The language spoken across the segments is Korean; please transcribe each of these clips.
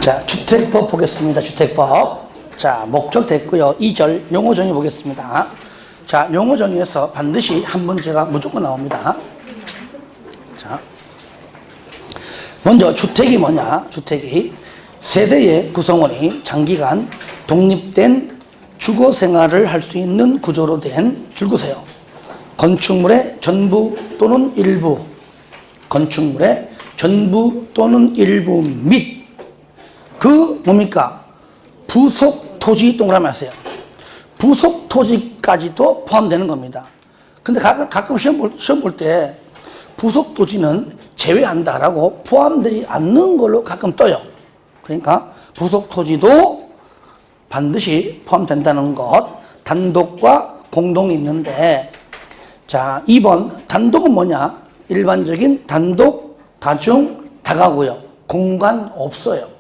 자, 주택법 보겠습니다. 주택법. 자, 목적 됐고요. 2절 용어 정의 보겠습니다. 자, 용어 정의에서 반드시 한 문제가 무조건 나옵니다. 자, 먼저 주택이 뭐냐? 주택이 세대의 구성원이 장기간 독립된 주거 생활을 할 수 있는 구조로 된 줄구세요. 건축물의 전부 또는 일부, 건축물의 전부 또는 일부 및 그 뭡니까? 부속 토지 동그라미 하세요. 부속 토지까지도 포함되는 겁니다. 근데 가끔 시험 볼 때 부속 토지는 제외한다라고 포함되지 않는 걸로 가끔 떠요. 그러니까 부속 토지도 반드시 포함된다는 것. 단독과 공동이 있는데, 자, 2번 단독은 뭐냐? 일반적인 단독, 다중, 다가구요. 공간 없어요.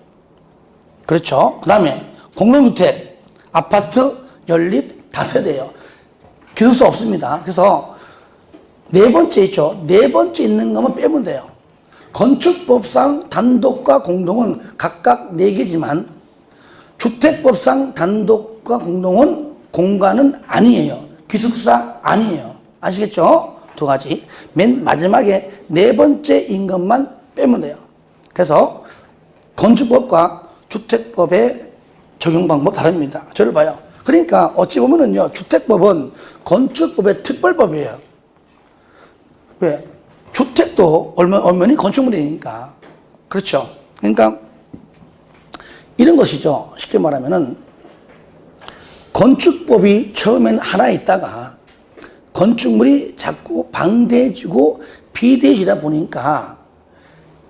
그렇죠? 그 다음에 공동주택, 아파트, 연립, 다세대예요. 기술수 없습니다. 그래서 네 번째 있죠. 네 번째 있는 것만 빼면 돼요. 건축법상 단독과 공동은 각각 4개지만 주택법상 단독과 공동은 공간은 아니에요. 기숙사 아니에요. 아시겠죠? 두 가지. 맨 마지막에 네 번째인 것만 빼면 돼요. 그래서 건축법과 주택법의 적용 방법 다릅니다. 저를 봐요. 그러니까 어찌 보면은요, 주택법은 건축법의 특별법이에요. 왜? 주택도 엄연히 건축물이니까. 그렇죠? 그러니까 이런 것이죠. 쉽게 말하면은 건축법이 처음엔 하나 있다가 건축물이 자꾸 방대해지고 비대해지다 보니까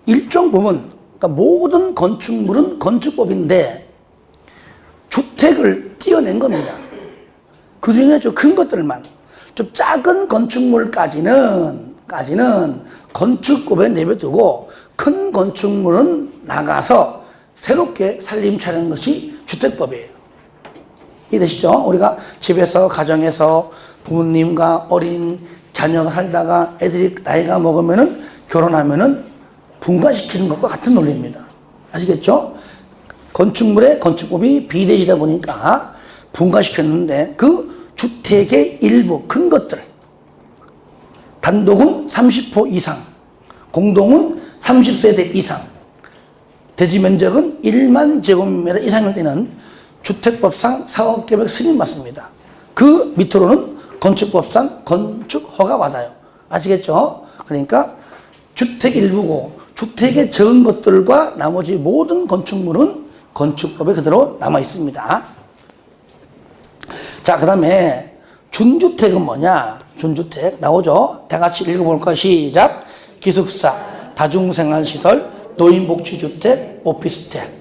일정 부분, 그러니까 모든 건축물은 건축법인데 주택을 띄어낸 겁니다. 그 중에 좀 큰 것들만, 좀 작은 건축물까지는 건축법에 내버려두고 큰 건축물은 나가서 새롭게 살림 차리는 것이 주택법이에요. 이해되시죠? 우리가 집에서, 가정에서 부모님과 어린 자녀가 살다가 애들이 나이가 먹으면은, 결혼하면은 분가시키는 것과 같은 논리입니다. 아시겠죠? 건축물의 건축법이 비대해지다 보니까 분가시켰는데 그 주택의 일부 큰 것들, 단독은 30호 이상, 공동은 30세대 이상, 대지 면적은 1만 제곱미터 이상일 때는 주택법상 사업계획 승인 받습니다. 그 밑으로는 건축법상 건축 허가 받아요. 아시겠죠? 그러니까 주택 일부고 주택에 적은 것들과 나머지 모든 건축물은 건축법에 그대로 남아 있습니다. 자, 그 다음에 준주택은 뭐냐? 준주택 나오죠? 다 같이 읽어볼까요? 시작. 기숙사, 다중생활시설, 노인복지주택, 오피스텔.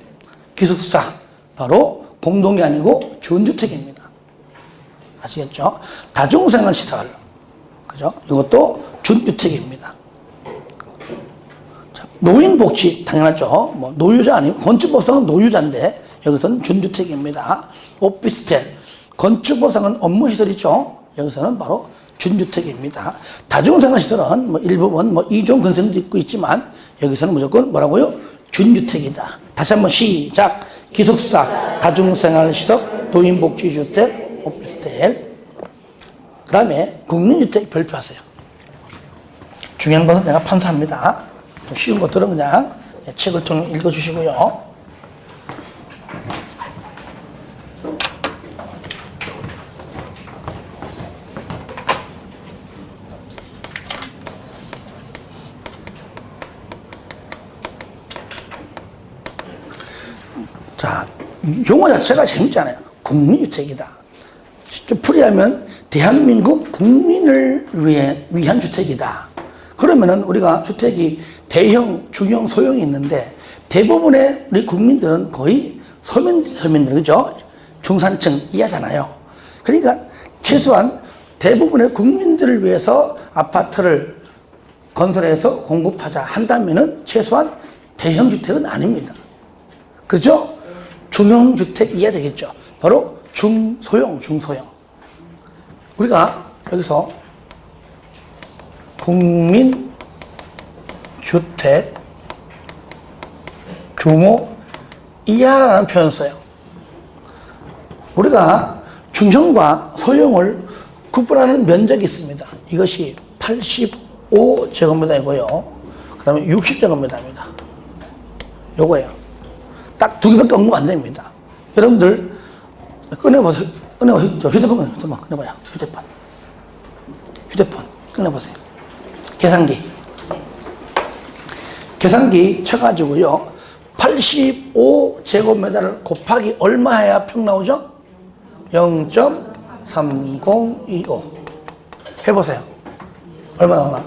기숙사, 바로 공동이 아니고 준주택입니다. 아시겠죠? 다중생활시설, 그죠? 이것도 준주택입니다. 자, 노인복지, 당연하죠. 뭐, 노유자 아니면, 건축법상은 노유자인데, 여기서는 준주택입니다. 오피스텔, 건축법상은 업무시설이죠. 여기서는 바로 준주택입니다. 다중생활시설은 뭐 일부분 뭐 2종 건설도 있고 있지만 여기서는 무조건 뭐라고요? 준주택이다. 다시 한번 시작. 기숙사, 다중생활시설, 노인복지주택, 오피스텔. 그 다음에 국민주택 별표하세요. 중요한 것은 내가 판사합니다. 좀 쉬운 것들은 그냥 책을 통해 읽어주시고요. 자, 용어 자체가 재밌잖아요. 국민주택이다. 좀 풀이하면 대한민국 국민을 위한 주택이다. 그러면은 우리가 주택이 대형, 중형, 소형이 있는데 대부분의 우리 국민들은 거의 서민들, 그죠? 중산층 이하잖아요. 그러니까 최소한 대부분의 국민들을 위해서 아파트를 건설해서 공급하자 한다면은 최소한 대형 주택은 아닙니다. 그렇죠? 중형주택 이해야 되겠죠. 바로 중소형. 우리가 여기서 국민주택 규모 이하라는 표현을 써요. 우리가 중형과 소형을 구분하는 면적이 있습니다. 이것이 85제곱미터이고요. 그 다음에 60제곱미터입니다. 요거예요. 딱 두 개밖에 언급 안 됩니다. 여러분들 꺼내보세요. 휴대폰 꺼내봐요. 휴대폰 꺼내보세요. 계산기 쳐가지고요. 85제곱미터를 곱하기 얼마 해야 평 나오죠? 0.3025 해보세요. 얼마 나오나?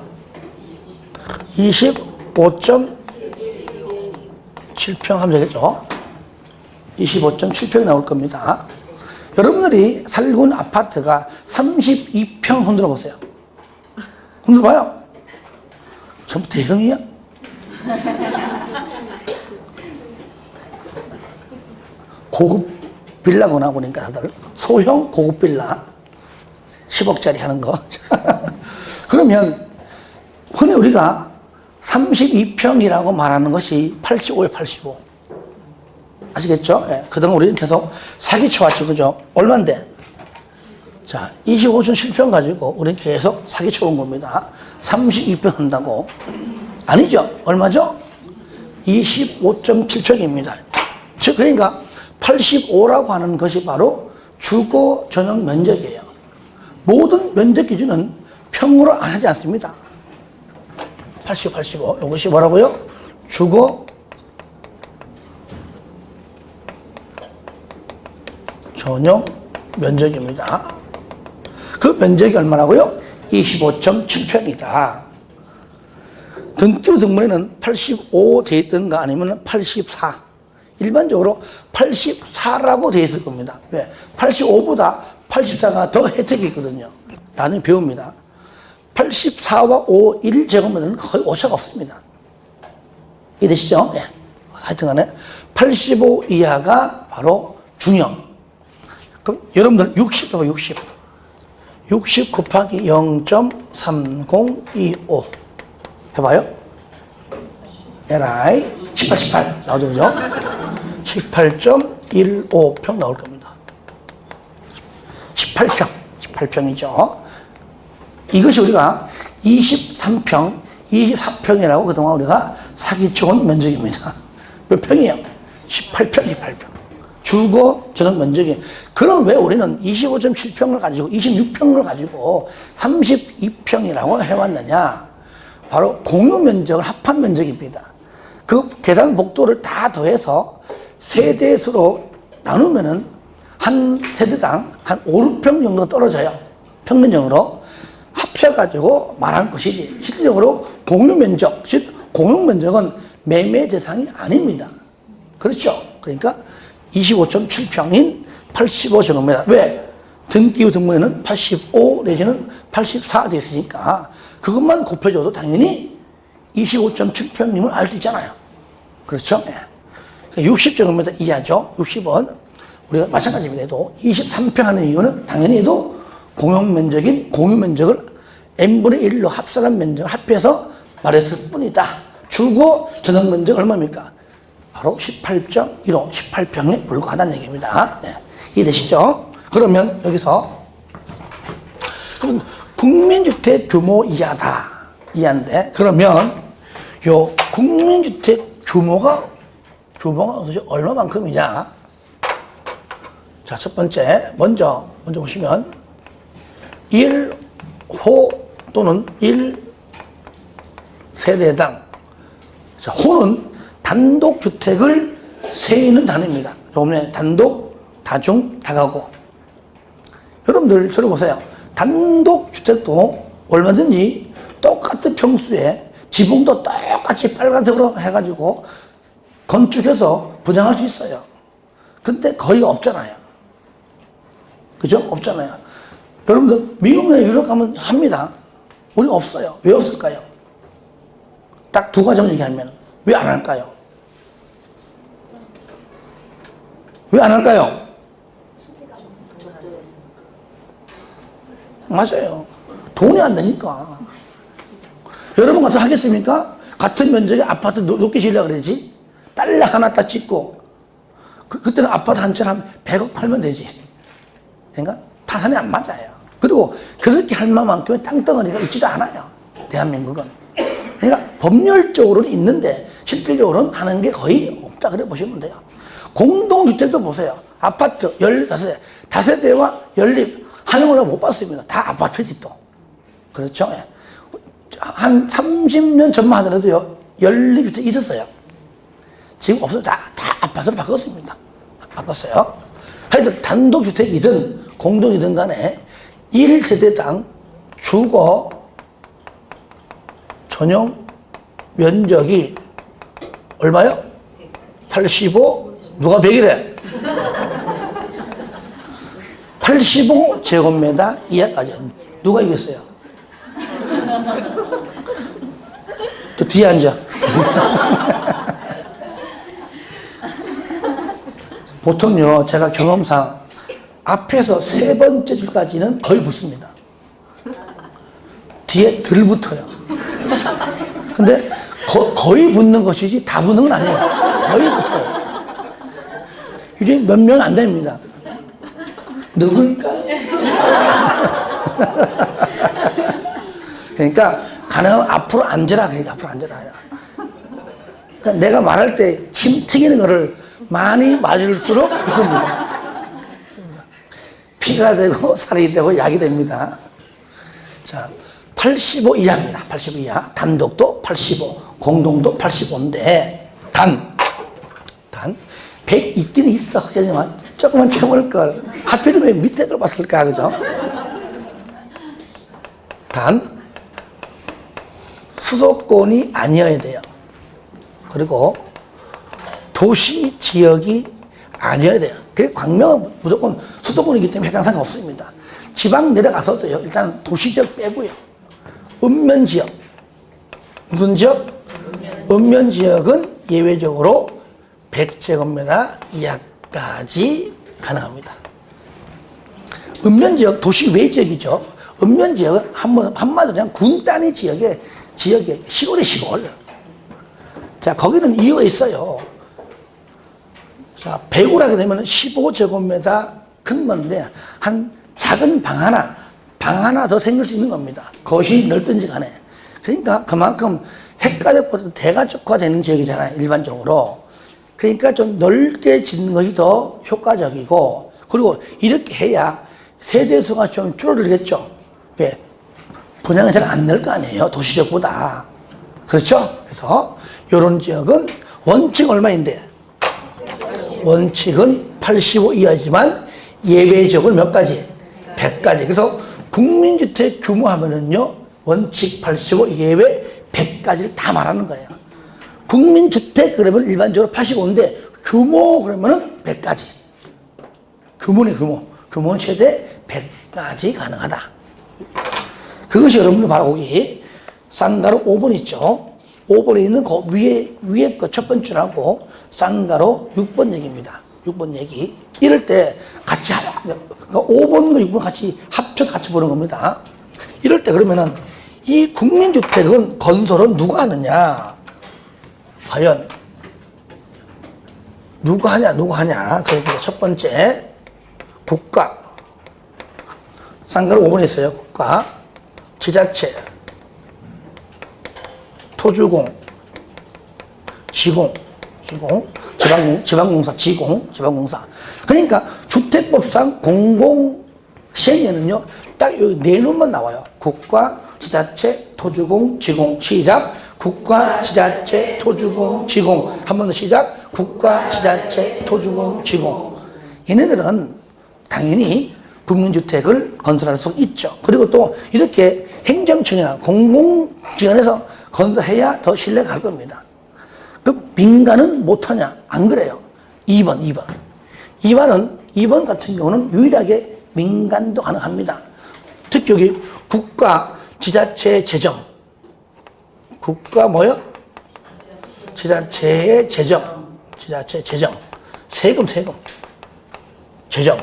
25.7평 하면 되겠죠? 25.7평이 나올 겁니다. 여러분들이 살고 있는 아파트가 32평 흔들어 보세요. 흔들어 봐요. 전부 대형이야? 고급 빌라구나 보니까 다들 소형 고급 빌라 10억짜리 하는 거. 그러면 흔히 우리가 32평이라고 말하는 것이 85에 85. 아시겠죠? 예. 그동안 우리는 계속 사기쳐왔죠. 그죠? 얼만데? 자, 25.7평 가지고 우리는 계속 사기쳐온 겁니다. 32평 한다고. 아니죠? 얼마죠? 25.7평입니다. 즉, 그러니까 85라고 하는 것이 바로 주거 전용 면적이에요. 모든 면적 기준은 평으로 안 하지 않습니다. 85. 이것이 뭐라고요? 주거 전용 면적입니다. 그 면적이 얼마라고요? 25.7평이다. 등기부 등본에는 85 되어 있던가 아니면 84. 일반적으로 84라고 되어 있을 겁니다. 왜? 85보다 84가 더 혜택이 있거든요. 나중에 배웁니다. 84와 5, 1제곱미터는 거의 오차가 없습니다. 이해되시죠? 예. 하여튼 간에 85 이하가 바로 중형. 그럼 여러분들 60 해봐, 60. 60 곱하기 0.3025 해봐요. 에라이 18 나오죠, 그죠? 18.15평 나올 겁니다. 18평이죠. 이것이 우리가 23평, 24평이라고 그동안 우리가 사기쳐온 면적입니다. 몇 평이에요? 18평. 주거 전용 면적이. 그럼 왜 우리는 25.7평을 가지고 26평을 가지고 32평이라고 해왔느냐? 바로 공유 면적을 합한 면적입니다. 그 계단 복도를 다 더해서 세대수로 나누면은 한 세대당 한 5, 6평 정도 떨어져요. 평면적으로 합쳐가지고 말하는 것이지. 실질적으로 공유 면적, 즉 공용 면적은 매매 대상이 아닙니다. 그렇죠? 그러니까 25.7평인 85제곱미터. 왜? 등기부 등본에는 85 내지는 84 되어 있으니까 그것만 곱해줘도 당연히 25.7평임을 알 수 있잖아요. 그렇죠? 네. 60제곱미터 이하죠. 60은 우리가 마찬가지입니다. 23평 하는 이유는 당연히 공용면적인 공유면적을 n분의 1로 합산한 면적을 합해서 말했을 뿐이다. 주거 전용 면적 얼마입니까? 바로 18.15, 18평에 불과하다는 얘기입니다. 네. 이해되시죠? 그러면 여기서 그럼 국민주택 규모 이하인데 그러면 요 국민주택 규모가 도대체 얼마만큼이냐? 자, 첫 번째 먼저 보시면 1호 또는 1세대당. 자, 호는 단독주택을 세우는 단위입니다. 조금 전에 단독, 다중, 다가구. 여러분들 저를 보세요. 단독주택도 얼마든지 똑같은 평수에 지붕도 똑같이 빨간색으로 해가지고 건축해서 분양할 수 있어요. 근데 거의 없잖아요. 그죠? 없잖아요. 여러분들 미국이나 유럽 가면 합니다. 우리 없어요. 왜 없을까요? 딱 두 가지만 얘기하면 왜 안 할까요? 왜 안 할까요? 맞아요. 돈이 안 되니까. 여러분 같은 하겠습니까? 같은 면적의 아파트 높게 지으려고 그러지? 달러 하나 딱 짓고 그때는 아파트 한 채 한 100억 팔면 되지. 그러니까 타산이 안 맞아요. 그리고 그렇게 할 만큼의 땅덩어리가 있지도 않아요. 대한민국은. 그러니까 법률적으로는 있는데 실질적으로는 하는 게 거의 없다. 그래 보시면 돼요. 공동주택도 보세요. 아파트 15대, 다세대와 연립 하는 걸로 못 봤습니다. 다 아파트지 또. 그렇죠? 한 30년 전만 하더라도 연립주택이 있었어요. 지금 없어요. 다 아파트로 바꿨습니다. 바꿨어요. 하여튼 단독주택이든 공동이든 간에 1세대당 주거 전용 면적이 얼마요? 85? 누가 100이래? 85제곱미터 이하까지. 누가 이겼어요? 저 뒤에 앉아. 보통요, 제가 경험상 앞에서 3번째 줄까지는 거의 붙습니다. 뒤에 덜 붙어요. 근데 거의 붙는 것이지 다 붙는 건 아니에요. 거의 붙어요. 이제 몇 명 안 됩니다. 누굴까요? 그러니까 가능하면 앞으로 앉으라. 그러니까 앞으로 앉으라. 그러니까 내가 말할 때 침 튀기는 거를 많이 맞을수록 붙습니다. 피가 되고 살이 되고 약이 됩니다. 자, 85 이하입니다. 85 이하. 단독도 85, 공동도 85인데 단 100 있긴 있어. 하지만 조금만 참을 걸. 하필이면 왜 밑에 걸 봤을까, 그죠? 단 수도권이 아니어야 돼요. 그리고 도시 지역이 아니어야 돼요. 그래서 광명은 무조건 수도권이기 때문에 해당 사항 없습니다. 지방 내려가서도요, 일단 도시 지역 빼고요. 읍면 지역. 무슨 지역? 읍면 지역은 예외적으로 100제곱미터 이하까지 가능합니다. 읍면 지역, 도시 외 지역이죠. 읍면 지역은 한마디로 그냥 군 단위 지역의 시골의 시골. 자, 거기는 이유가 있어요. 자, 배구를 하게 되면 15제곱미터 큰 건데, 한 작은 방 하나 더 생길 수 있는 겁니다. 거실이 넓든지 간에. 그러니까 그만큼 핵가족보다 대가족화 되는 지역이잖아요, 일반적으로. 그러니까 좀 넓게 짓는 것이 더 효과적이고, 그리고 이렇게 해야 세대수가 좀 줄어들겠죠. 왜? 분양이 잘 안 늘 거 아니에요, 도시적보다. 그렇죠? 그래서 이런 지역은 원칙 얼마인데? 원칙은 85 이하지만 예외 지역을 몇 가지? 100가지. 그래서 국민주택 규모 하면은요, 원칙 85, 예외 100가지를 다 말하는 거예요. 국민주택 그러면 일반적으로 85인데 규모 그러면은 100가지. 규모는 규모. 규모는 최대 100가지 가능하다. 그것이 여러분들 바로 거기 쌍가로 5번 있죠. 5번에 있는 그 위에 거 첫 번째라고 쌍가로 6번 얘기입니다. 6번 얘기. 이럴 때 같이 그러니까 5번과 6번 같이 합쳐서 같이 보는 겁니다. 이럴 때 그러면은 이 국민주택은 건설은 누가 하느냐? 과연 누가 하냐? 그래서 첫 번째 국가. 쌍가로 5번에 있어요. 국가, 지자체, 토주공, 지방공사, 지방공사. 그러니까 주택법상 공공시행에는요, 딱 여기 네 놈만 나와요. 국가, 지자체, 토주공, 지공. 시작. 국가, 지자체, 토주공, 지공. 한 번 더 시작. 국가, 지자체, 토주공, 지공. 얘네들은 당연히 국민주택을 건설할 수 있죠. 그리고 또 이렇게 행정청이나 공공기관에서 건설해야 더 신뢰가 갈 겁니다. 그럼 민간은 못하냐? 안 그래요. 2번 같은 경우는 유일하게 민간도 가능합니다. 특히 여기 국가, 지자체 재정. 국가 뭐요? 지자체의 재정. 지자체 재정. 세금. 재정.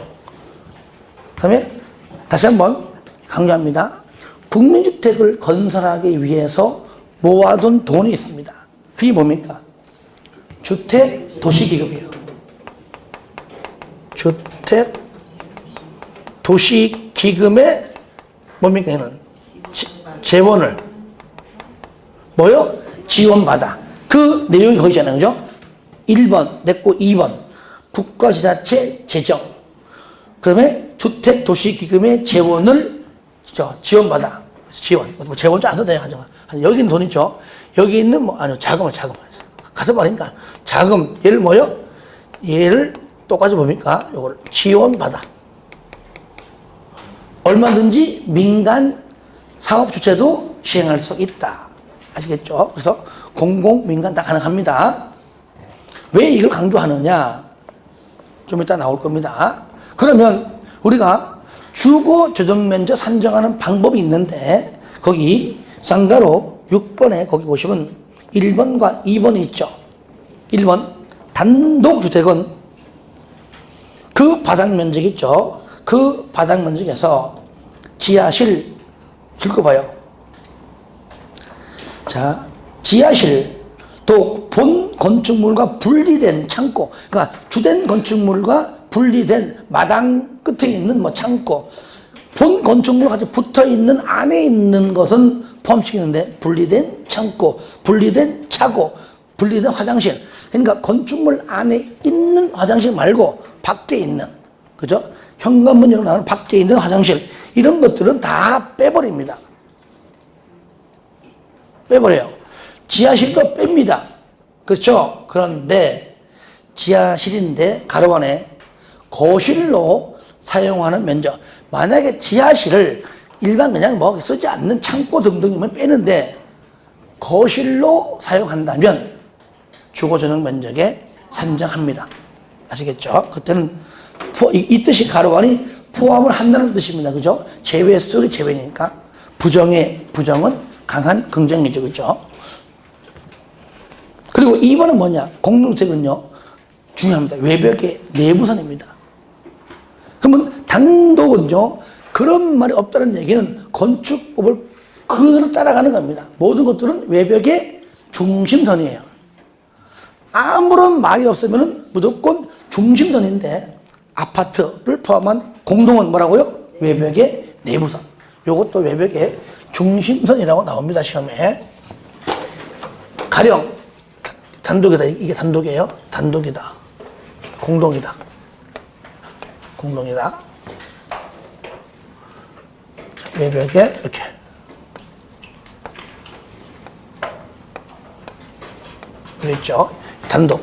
그 다음에 다시 한번 강조합니다. 국민주택을 건설하기 위해서 모아둔 돈이 있습니다. 그게 뭡니까? 주택 도시기금이에요. 주택 도시기금의 뭡니까? 얘는 재원을 뭐요? 지원받아. 그 내용이 거기 있잖아요. 그죠? 1번 됐고 2번 국가지자체 재정. 그다음에 주택 도시기금의 재원을 지원받아. 지원. 뭐 재원 좀 안 써도 돼요. 여기 있는 돈 있죠? 여기 있는 자금. 같은 말이니까. 자금. 얘를 뭐요? 얘를 똑같이 뭡니까? 요걸 지원받아. 얼마든지 민간 사업 주체도 시행할 수 있다. 아시겠죠? 그래서 공공, 민간 다 가능합니다. 왜 이걸 강조하느냐? 좀 이따 나올 겁니다. 그러면 우리가 주거 조정 면적 산정하는 방법이 있는데 거기 쌍가로 6번에 거기 보시면 1번과 2번이 있죠. 1번 단독주택은 그 바닥 면적 있죠. 그 바닥 면적에서 지하실 줄거 봐요. 자, 지하실 또 본 건축물과 분리된 창고, 그러니까 주된 건축물과 분리된 마당 끝에 있는 창고, 본 건축물과 같이 붙어 있는 안에 있는 것은 포함시키는데 분리된 창고, 분리된 차고, 분리된 화장실. 그러니까 건축물 안에 있는 화장실 말고 밖에 있는, 그죠? 현관문으로 나오는 밖에 있는 화장실, 이런 것들은 다 빼버립니다. 빼버려요. 지하실도 뺍니다. 그렇죠? 그런데 지하실인데 가로 안에 거실로 사용하는 면적. 만약에 지하실을 일반 그냥 쓰지 않는 창고 등등이면 빼는데 거실로 사용한다면 주거전용 면적에 산정합니다. 아시겠죠? 그때는 이 뜻이 가로 안이 포함을 한다는 뜻입니다. 그죠? 제외 속의 제외니까. 부정은 강한 긍정이죠. 그죠? 그리고 2번은 뭐냐? 공동주택은요, 중요합니다. 외벽의 내부선입니다. 그러면 단독은요, 그런 말이 없다는 얘기는 건축법을 그대로 따라가는 겁니다. 모든 것들은 외벽의 중심선이에요. 아무런 말이 없으면 무조건 중심선인데, 아파트를 포함한 공동은 뭐라고요? 외벽의 내부선. 요것도 외벽의 중심선이라고 나옵니다, 시험에. 가령 단독이다. 이게 단독이에요. 단독이다. 공동이다. 외벽에 이렇게 그랬죠. 단독,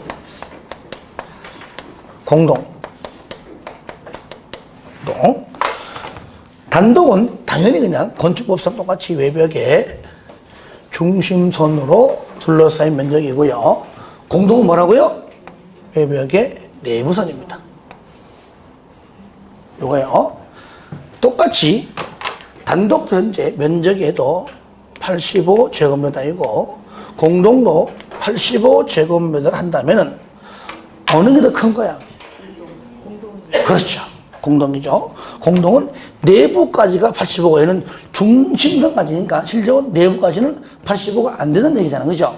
공동. 단독은 당연히 그냥 건축법상 똑같이 외벽에 중심선으로 둘러싸인 면적이고요. 공동은 뭐라고요? 외벽의 내부선입니다. 요거요. 똑같이 단독 현재 면적에도 85제곱미터이고 공동도 85제곱미터를 한다면은 어느 게 더 큰 거야? 그렇죠. 공동이죠. 공동은 내부까지가 85고 얘는 중심선까지니까 실제로 내부까지는 85가 안 되는 얘기잖아요. 그죠?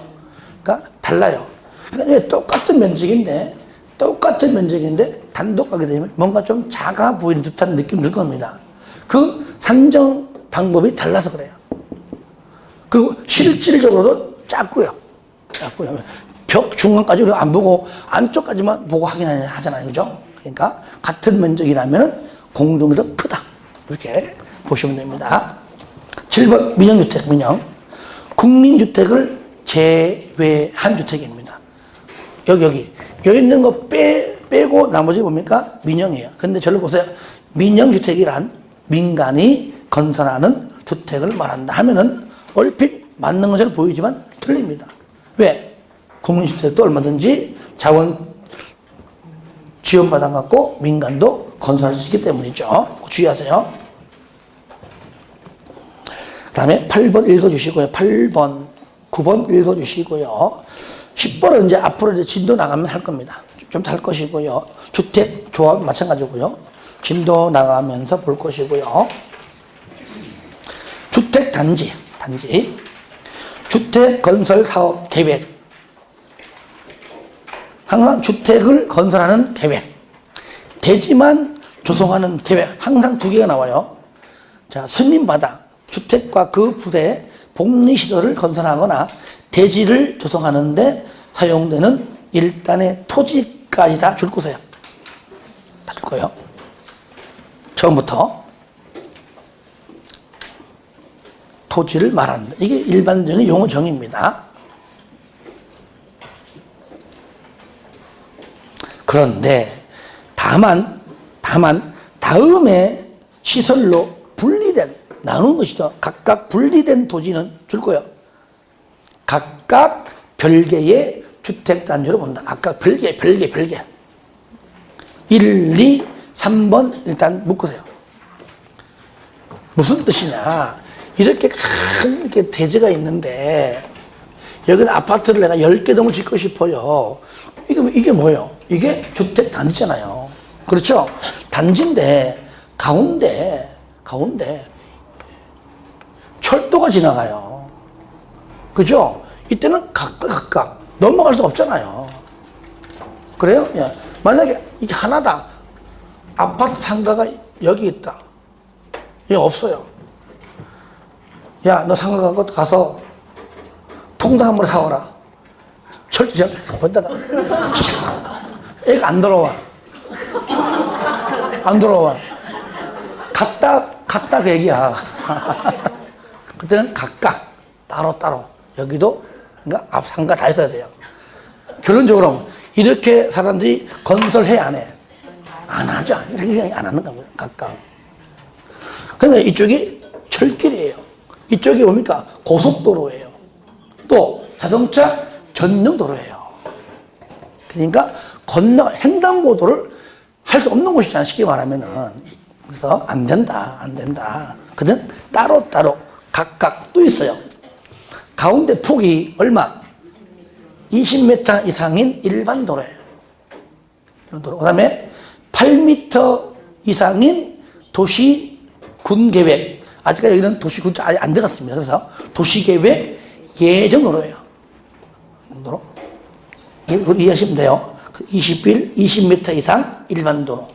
그러니까 달라요. 그러니까 왜 똑같은 면적인데 단독하게 되면 뭔가 좀 작아 보이는 듯한 느낌이 들 겁니다. 그 산정 방법이 달라서 그래요. 그리고 실질적으로도 작고요. 벽 중간까지 안 보고 안쪽까지만 보고 하잖아요. 그죠? 그러니까 같은 면적이라면 공동이 더 크다. 이렇게 보시면 됩니다. 7번 민영주택, 국민주택을 제외한 주택입니다. 여기 있는 거 빼고 나머지 뭡니까? 민영이에요. 근데 저를 보세요. 민영주택이란 민간이 건설하는 주택을 말한다 하면은 얼핏 맞는 것처럼 보이지만 틀립니다. 왜? 국민주택도 얼마든지 자원 지원받아갖고 민간도 건설할 수 있기 때문이죠. 주의하세요. 그 다음에 8번 읽어주시고요. 8번, 9번 읽어주시고요. 10번은 이제 앞으로 이제 진도 나가면 할 겁니다. 좀 할 것이고요. 주택 조합 마찬가지고요. 진도 나가면서 볼 것이고요. 주택 단지. 주택 건설 사업 계획. 항상 주택을 건설하는 계획. 되지만 조성하는 계획 항상 두 개가 나와요. 자, 승인받아 주택과 그 부대 복리시설을 건설하거나 대지를 조성하는데 사용되는 일단의 토지까지 다 줄 거세요. 다 줄 거예요. 처음부터 토지를 말한다. 이게 일반적인 용어 정의입니다. 그런데 다만 다음에 시설로 분리된 나눈 것이죠. 각각 분리된 토지는 줄 거예요. 각각 별개의 주택단지로 본다. 각각 별개. 1, 2, 3번 일단 묶으세요. 무슨 뜻이냐. 이렇게 큰 대지가 있는데 여기다 아파트를 내가 10개 넘어 짓고 싶어요. 이게 뭐예요? 이게 주택단지잖아요. 그렇죠? 단지인데 가운데 철도가 지나가요. 그죠? 이때는 각각 넘어갈 수 없잖아요. 그래요? 예. 만약에 이게 하나다. 아파트 상가가 여기 있다. 여기 없어요. 야, 너 상가 가서 통닭 한 번 사와라. 철도 지나가 거기다가 애가 안 들어와. 갔다 그 얘기야. 그때는 각각 따로 여기도 그러니까 앞 상가 다 있어야 돼요. 결론적으로 이렇게 사람들이 건설해 안 해? 안 하죠. 이렇게 안 하는 겁니다. 각각. 그러니까 이쪽이 철길이에요. 이쪽이 뭡니까? 고속도로예요. 또 자동차 전용도로예요. 그러니까 횡단보도를 할 수 없는 곳이잖아요. 쉽게 말하면은. 그래서 안 된다. 그는 따로 각각 또 있어요. 가운데 폭이 얼마? 20m 이상인 일반 도로예요. 그 다음에 8m 이상인 도시군 계획. 아직까지 여기는 도시군 아직 안 들어갔습니다. 그래서 도시계획 예정도로예요. 도로. 이걸 이해하시면 돼요. 20m 이상 일반 도로,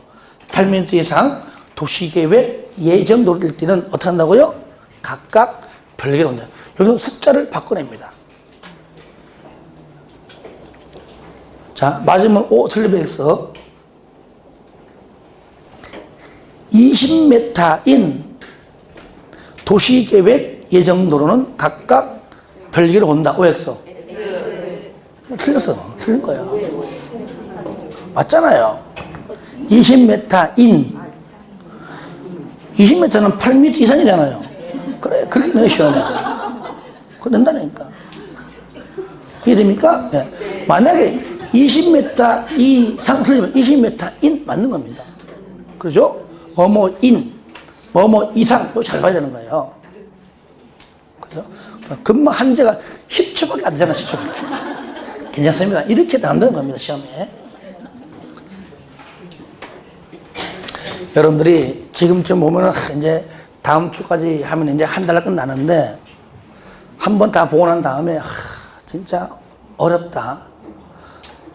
8m 이상 도시계획 예정도로일 때는 어떻게 한다고요? 각각 별개로 온다. 여기서 숫자를 바꿔냅니다. 자, 맞으면 O, 틀리면 X. 20m인 도시계획 예정도로는 각각 별개로 온다. OX. 틀렸어. 틀린 거야. 맞잖아요. 20m인 20m는 8m 이상이잖아요. 그래, 그렇게 넣으셔야 돼요. 그거 낸다니까. 이해됩니까? 네. 만약에 20m 이상 틀리면 20m인 맞는 겁니다. 그렇죠? 뭐뭐인, 뭐뭐 이상, 이거 잘 봐야 되는 거예요. 그죠? 금방 한재가 10초밖에 안 되잖아, 10초밖에. 괜찮습니다. 이렇게 나온다는 겁니다, 시험에. 여러분들이 지금쯤 보면은 이제 다음 주까지 하면 이제 한 달 끝나는데 한 번 다 보고 난 다음에 진짜 어렵다.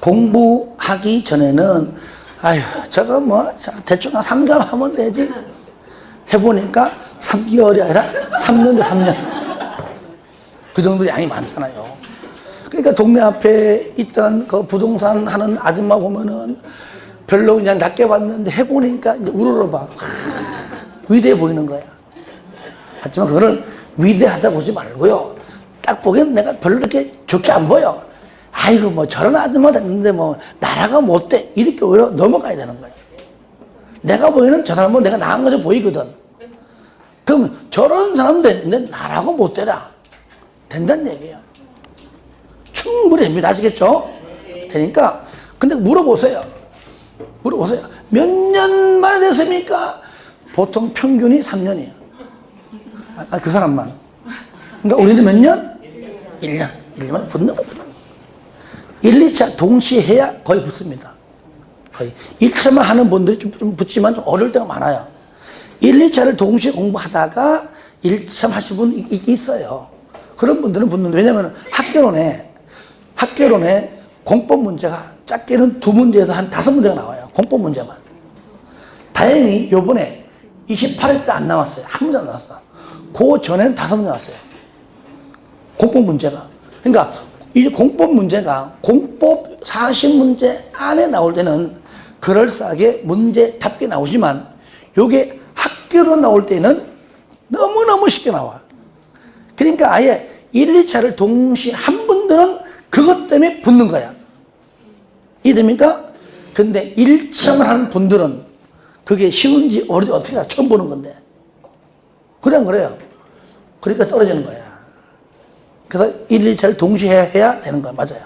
공부하기 전에는 아휴 저거 뭐 대충 한 3개월 하면 되지. 해보니까 3개월이 아니라 3년도 3년. 그 정도 양이 많잖아요. 그러니까 동네 앞에 있던 그 부동산 하는 아줌마 보면은 별로 그냥 낮게 봤는데 해보니까 이제 우러러봐. 위대해 보이는 거야. 하지만 그거는 위대하다고 보지 말고요. 딱 보기엔 내가 별로 이렇게 좋게 안 보여. 아이고 뭐 저런 아줌마 됐는데 뭐 나라가 못돼. 이렇게 오히려 넘어가야 되는 거야. 내가 보이는 저 사람은 내가 나은 것처럼 보이거든. 그럼 저런 사람 됐는데 나라고 못되라. 된다는 얘기예요. 충분히 됩니다. 아시겠죠? 되니까 근데 물어보세요. 몇 년 만에 됐습니까? 보통 평균이 3년이에요. 그 사람만. 그러니까 우리는 몇 년? 1년. 1년 만에 붙는 겁니다. 1, 2차 동시에 해야 거의 붙습니다. 거의. 1차만 하는 분들이 좀 붙지만 좀 어려울 때가 많아요. 1, 2차를 동시에 공부하다가 1차 하신 분이 있어요. 그런 분들은 붙는데, 왜냐면 학개론에 공법 문제가 작게는 2문제에서 한 5문제가 나와요. 공법 문제만. 다행히 요번에 28회 때 안 나왔어요. 한 문제 안 나왔어. 그 전에는 5문제 나왔어요. 공법 문제가. 그러니까 이 공법 문제가 공법 40문제 안에 나올 때는 그럴싸하게 문제 답게 나오지만 요게 학교로 나올 때는 너무너무 쉽게 나와. 그러니까 아예 1, 2차를 동시에 한 분들은 그것 때문에 붙는 거야. 이해됩니까? 근데 1차만 하는 분들은 그게 쉬운지 어려운지 어떻게 알아? 처음 보는 건데. 그래 안 그래요? 그러니까 떨어지는 거야. 그래서 1, 2차를 동시에 해야 되는 거야. 맞아요.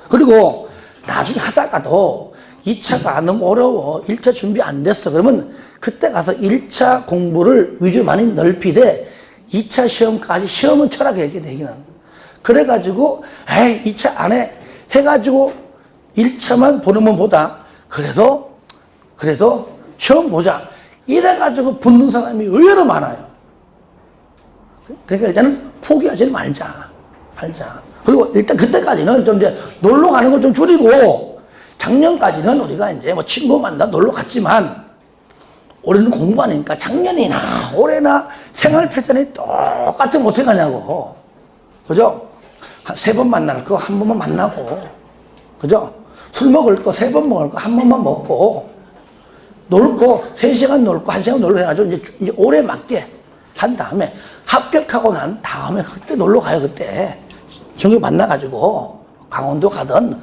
그리고 나중에 하다가도 2차가 너무 어려워. 1차 준비 안 됐어. 그러면 그때 가서 1차 공부를 위주 많이 넓히되 2차 시험까지 시험은 철학해야 돼, 얘기는. 그래가지고, 에이, 2차 안 해. 해가지고 1차만 보는 것보다 그래도 시험 보자. 이래가지고 붙는 사람이 의외로 많아요. 그러니까 일단은 포기하지 말자. 그리고 일단 그때까지는 좀 이제 놀러 가는 걸 좀 줄이고, 작년까지는 우리가 이제 뭐 친구 만나 놀러 갔지만, 올해는 공부하니까 작년이나 올해나 생활 패턴이 똑같으면 어떻게 가냐고. 그죠? 한 3번 만날 거 한 번만 만나고, 그죠? 술 먹을 거 3번 먹을 거 한 번만 먹고, 놀 거 3시간 놀 거 1시간 놀러 해가지고 이제 올해 맞게 한 다음에 합격하고 난 다음에 그때 놀러 가요, 그때. 정규 만나가지고 강원도 가든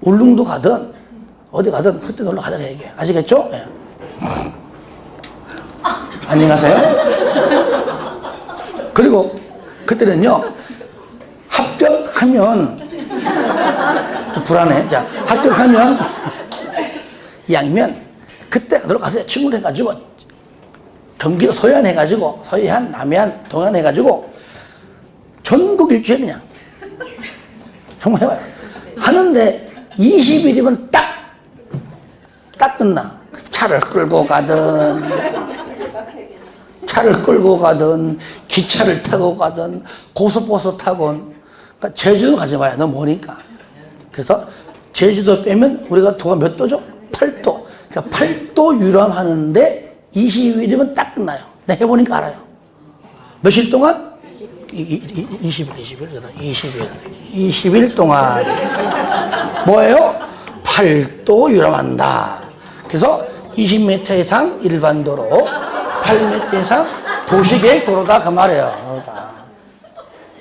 울릉도 가든 어디 가든 그때 놀러 가자, 얘기해. 아시겠죠? 네. 안녕하세요. 그리고 그때는요, 합격하면, 좀 불안해. 자, 합격하면, 2학년, 그때 놀러 가세요. 친구를 해가지고, 경기도 서해안 해가지고, 서해안, 남해안, 동해안 해가지고, 전국 일주일 그냥. 정말 해봐요. 하는데, 20일이면 딱 끝나. 차를 끌고 가든 기차를 타고 가든 고속버스 타건, 그러니까 제주도 가지 마요. 너무 머니까. 그래서 제주도 빼면 우리가 도가 몇 도죠? 8도. 그러니까 8도 유람하는데 20일이면 딱 끝나요. 내가 해보니까 알아요. 며칠 동안? 20일 동안 뭐예요? 8도 유람한다. 그래서 20m 이상 일반 도로, 8m 이상 도시계획 도로다, 그 말이에요.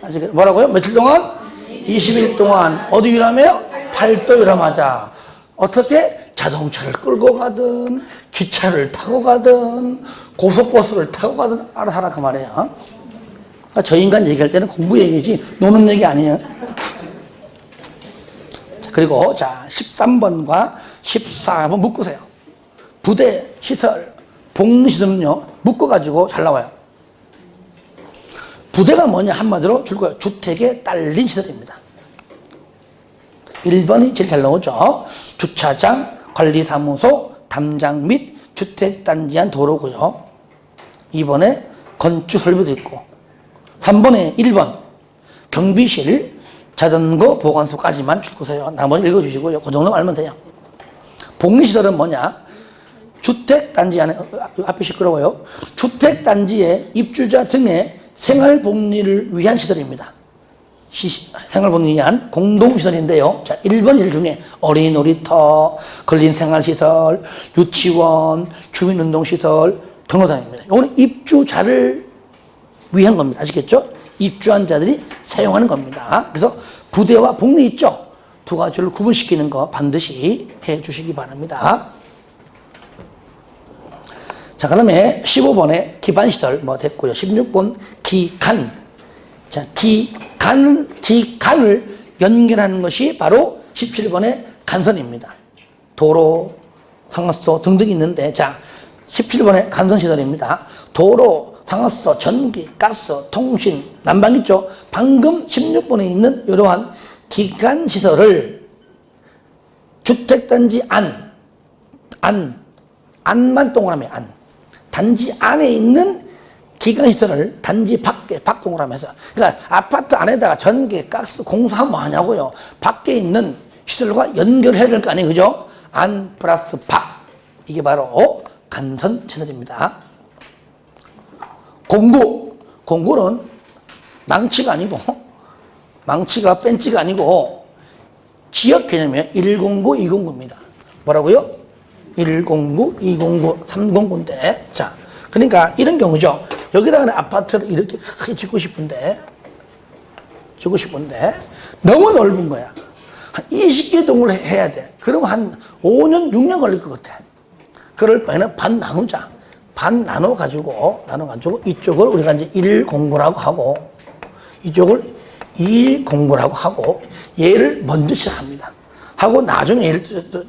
아직 뭐라고요? 며칠 동안? 20일 동안 어디 유람해요? 8도 유람하자. 어떻게? 자동차를 끌고 가든 기차를 타고 가든 고속버스를 타고 가든 알아서 하라, 그 말이에요. 그러니까 저 인간 얘기할 때는 공부 얘기지 노는 얘기 아니에요. 자, 그리고 자 13번과 14번 묶으세요. 부대 시설, 복리시설은요 묶어가지고 잘 나와요. 부대가 뭐냐, 한마디로 줄거예요. 주택에 딸린 시설입니다. 1번이 제일 잘 나오죠. 주차장, 관리사무소, 담장 및 주택단지 안 도로고요. 2번에 건축설비도 있고, 3번에 1번 경비실, 자전거 보관소까지만 줄거세요. 나머지 읽어주시고요. 그 정도 알면 돼요. 복리시설은 뭐냐, 주택단지 안에, 앞이 시끄러워요. 주택단지의 입주자 등의 생활복리를 위한 시설입니다. 생활복리를 위한 공동시설인데요. 자, 1번 일 중에 어린이 놀이터, 근린생활시설, 유치원, 주민운동시설, 경로당입니다. 이거는 입주자를 위한 겁니다. 아시겠죠? 입주한 자들이 사용하는 겁니다. 그래서 부대와 복리 있죠? 두 가지를 구분시키는 거 반드시 해 주시기 바랍니다. 자, 그 다음에 15번에 기반시설 뭐 됐고요. 16번 기간. 자, 기간을 연결하는 것이 바로 17번의 간선입니다. 도로, 상하수도 등등이 있는데, 자, 17번의 간선시설입니다. 도로, 상하수도, 전기, 가스, 통신, 난방 있죠? 방금 16번에 있는 이러한 기간시설을 주택단지 안만 동그라미 단지 안에 있는 기간시설을 단지 밖에 동그라미 해서, 그러니까 아파트 안에다가 전기, 가스, 공사하면 뭐 하냐고요. 밖에 있는 시설과 연결해야 될 거 아니에요, 그죠? 안 플러스 밖, 이게 바로 간선시설입니다. 공구는 망치가 아니고, 망치가 벤치가 아니고 지역 개념이에요. 109, 209입니다. 뭐라고요? 109, 209, 309인데, 자, 그러니까 이런 경우죠. 여기다가 아파트를 이렇게 크게 짓고 싶은데 너무 넓은 거야. 한 20개 동을 해야 돼. 그러면 한 5년, 6년 걸릴 것 같아. 그럴 바에는 반 나누자. 반 나눠가지고 이쪽을 우리가 이제 109라고 하고, 이쪽을 209라고 하고, 얘를 먼저 시작합니다. 하고 나중에 얘를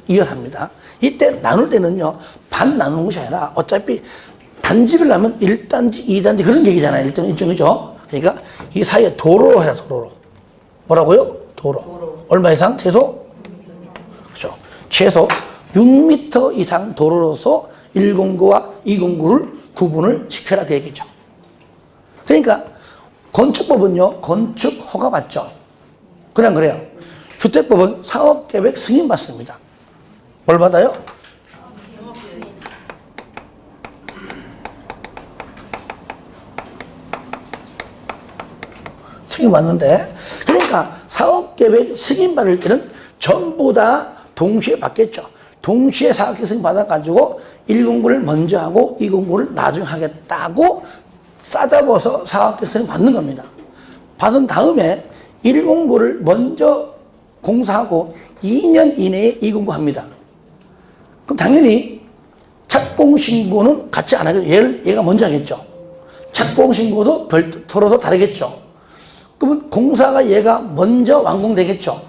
이어서 합니다. 이때 나눌 때는요, 반 나누는 것이 아니라 어차피 단집을 하면 1단지, 2단지 그런 얘기잖아요. 일종이죠. 그러니까 이 사이에 도로로 해요, 도로로. 뭐라고요? 도로. 얼마 이상? 최소? 그렇죠. 최소 6m 이상 도로로서 109와 209를 구분을 시켜라 그 얘기죠. 그러니까 건축법은요, 건축 허가 받죠. 그냥 그래요. 주택법은 사업계획 승인 받습니다. 뭘 받아요? 승인 받는데, 그러니까 사업계획 승인 받을 때는 전부 다 동시에 받겠죠. 동시에 사업계획 승인 받아가지고 109를 먼저 하고 209를 나중에 하겠다고 싸잡아서 사업계획 승인 받는 겁니다. 받은 다음에 109를 먼저 공사하고 2년 이내에 209 합니다. 그럼 당연히 착공신고는 같이 안 하겠죠. 얘가 먼저 하겠죠. 착공신고도 별도로서 다르겠죠. 그러면 공사가 얘가 먼저 완공되겠죠.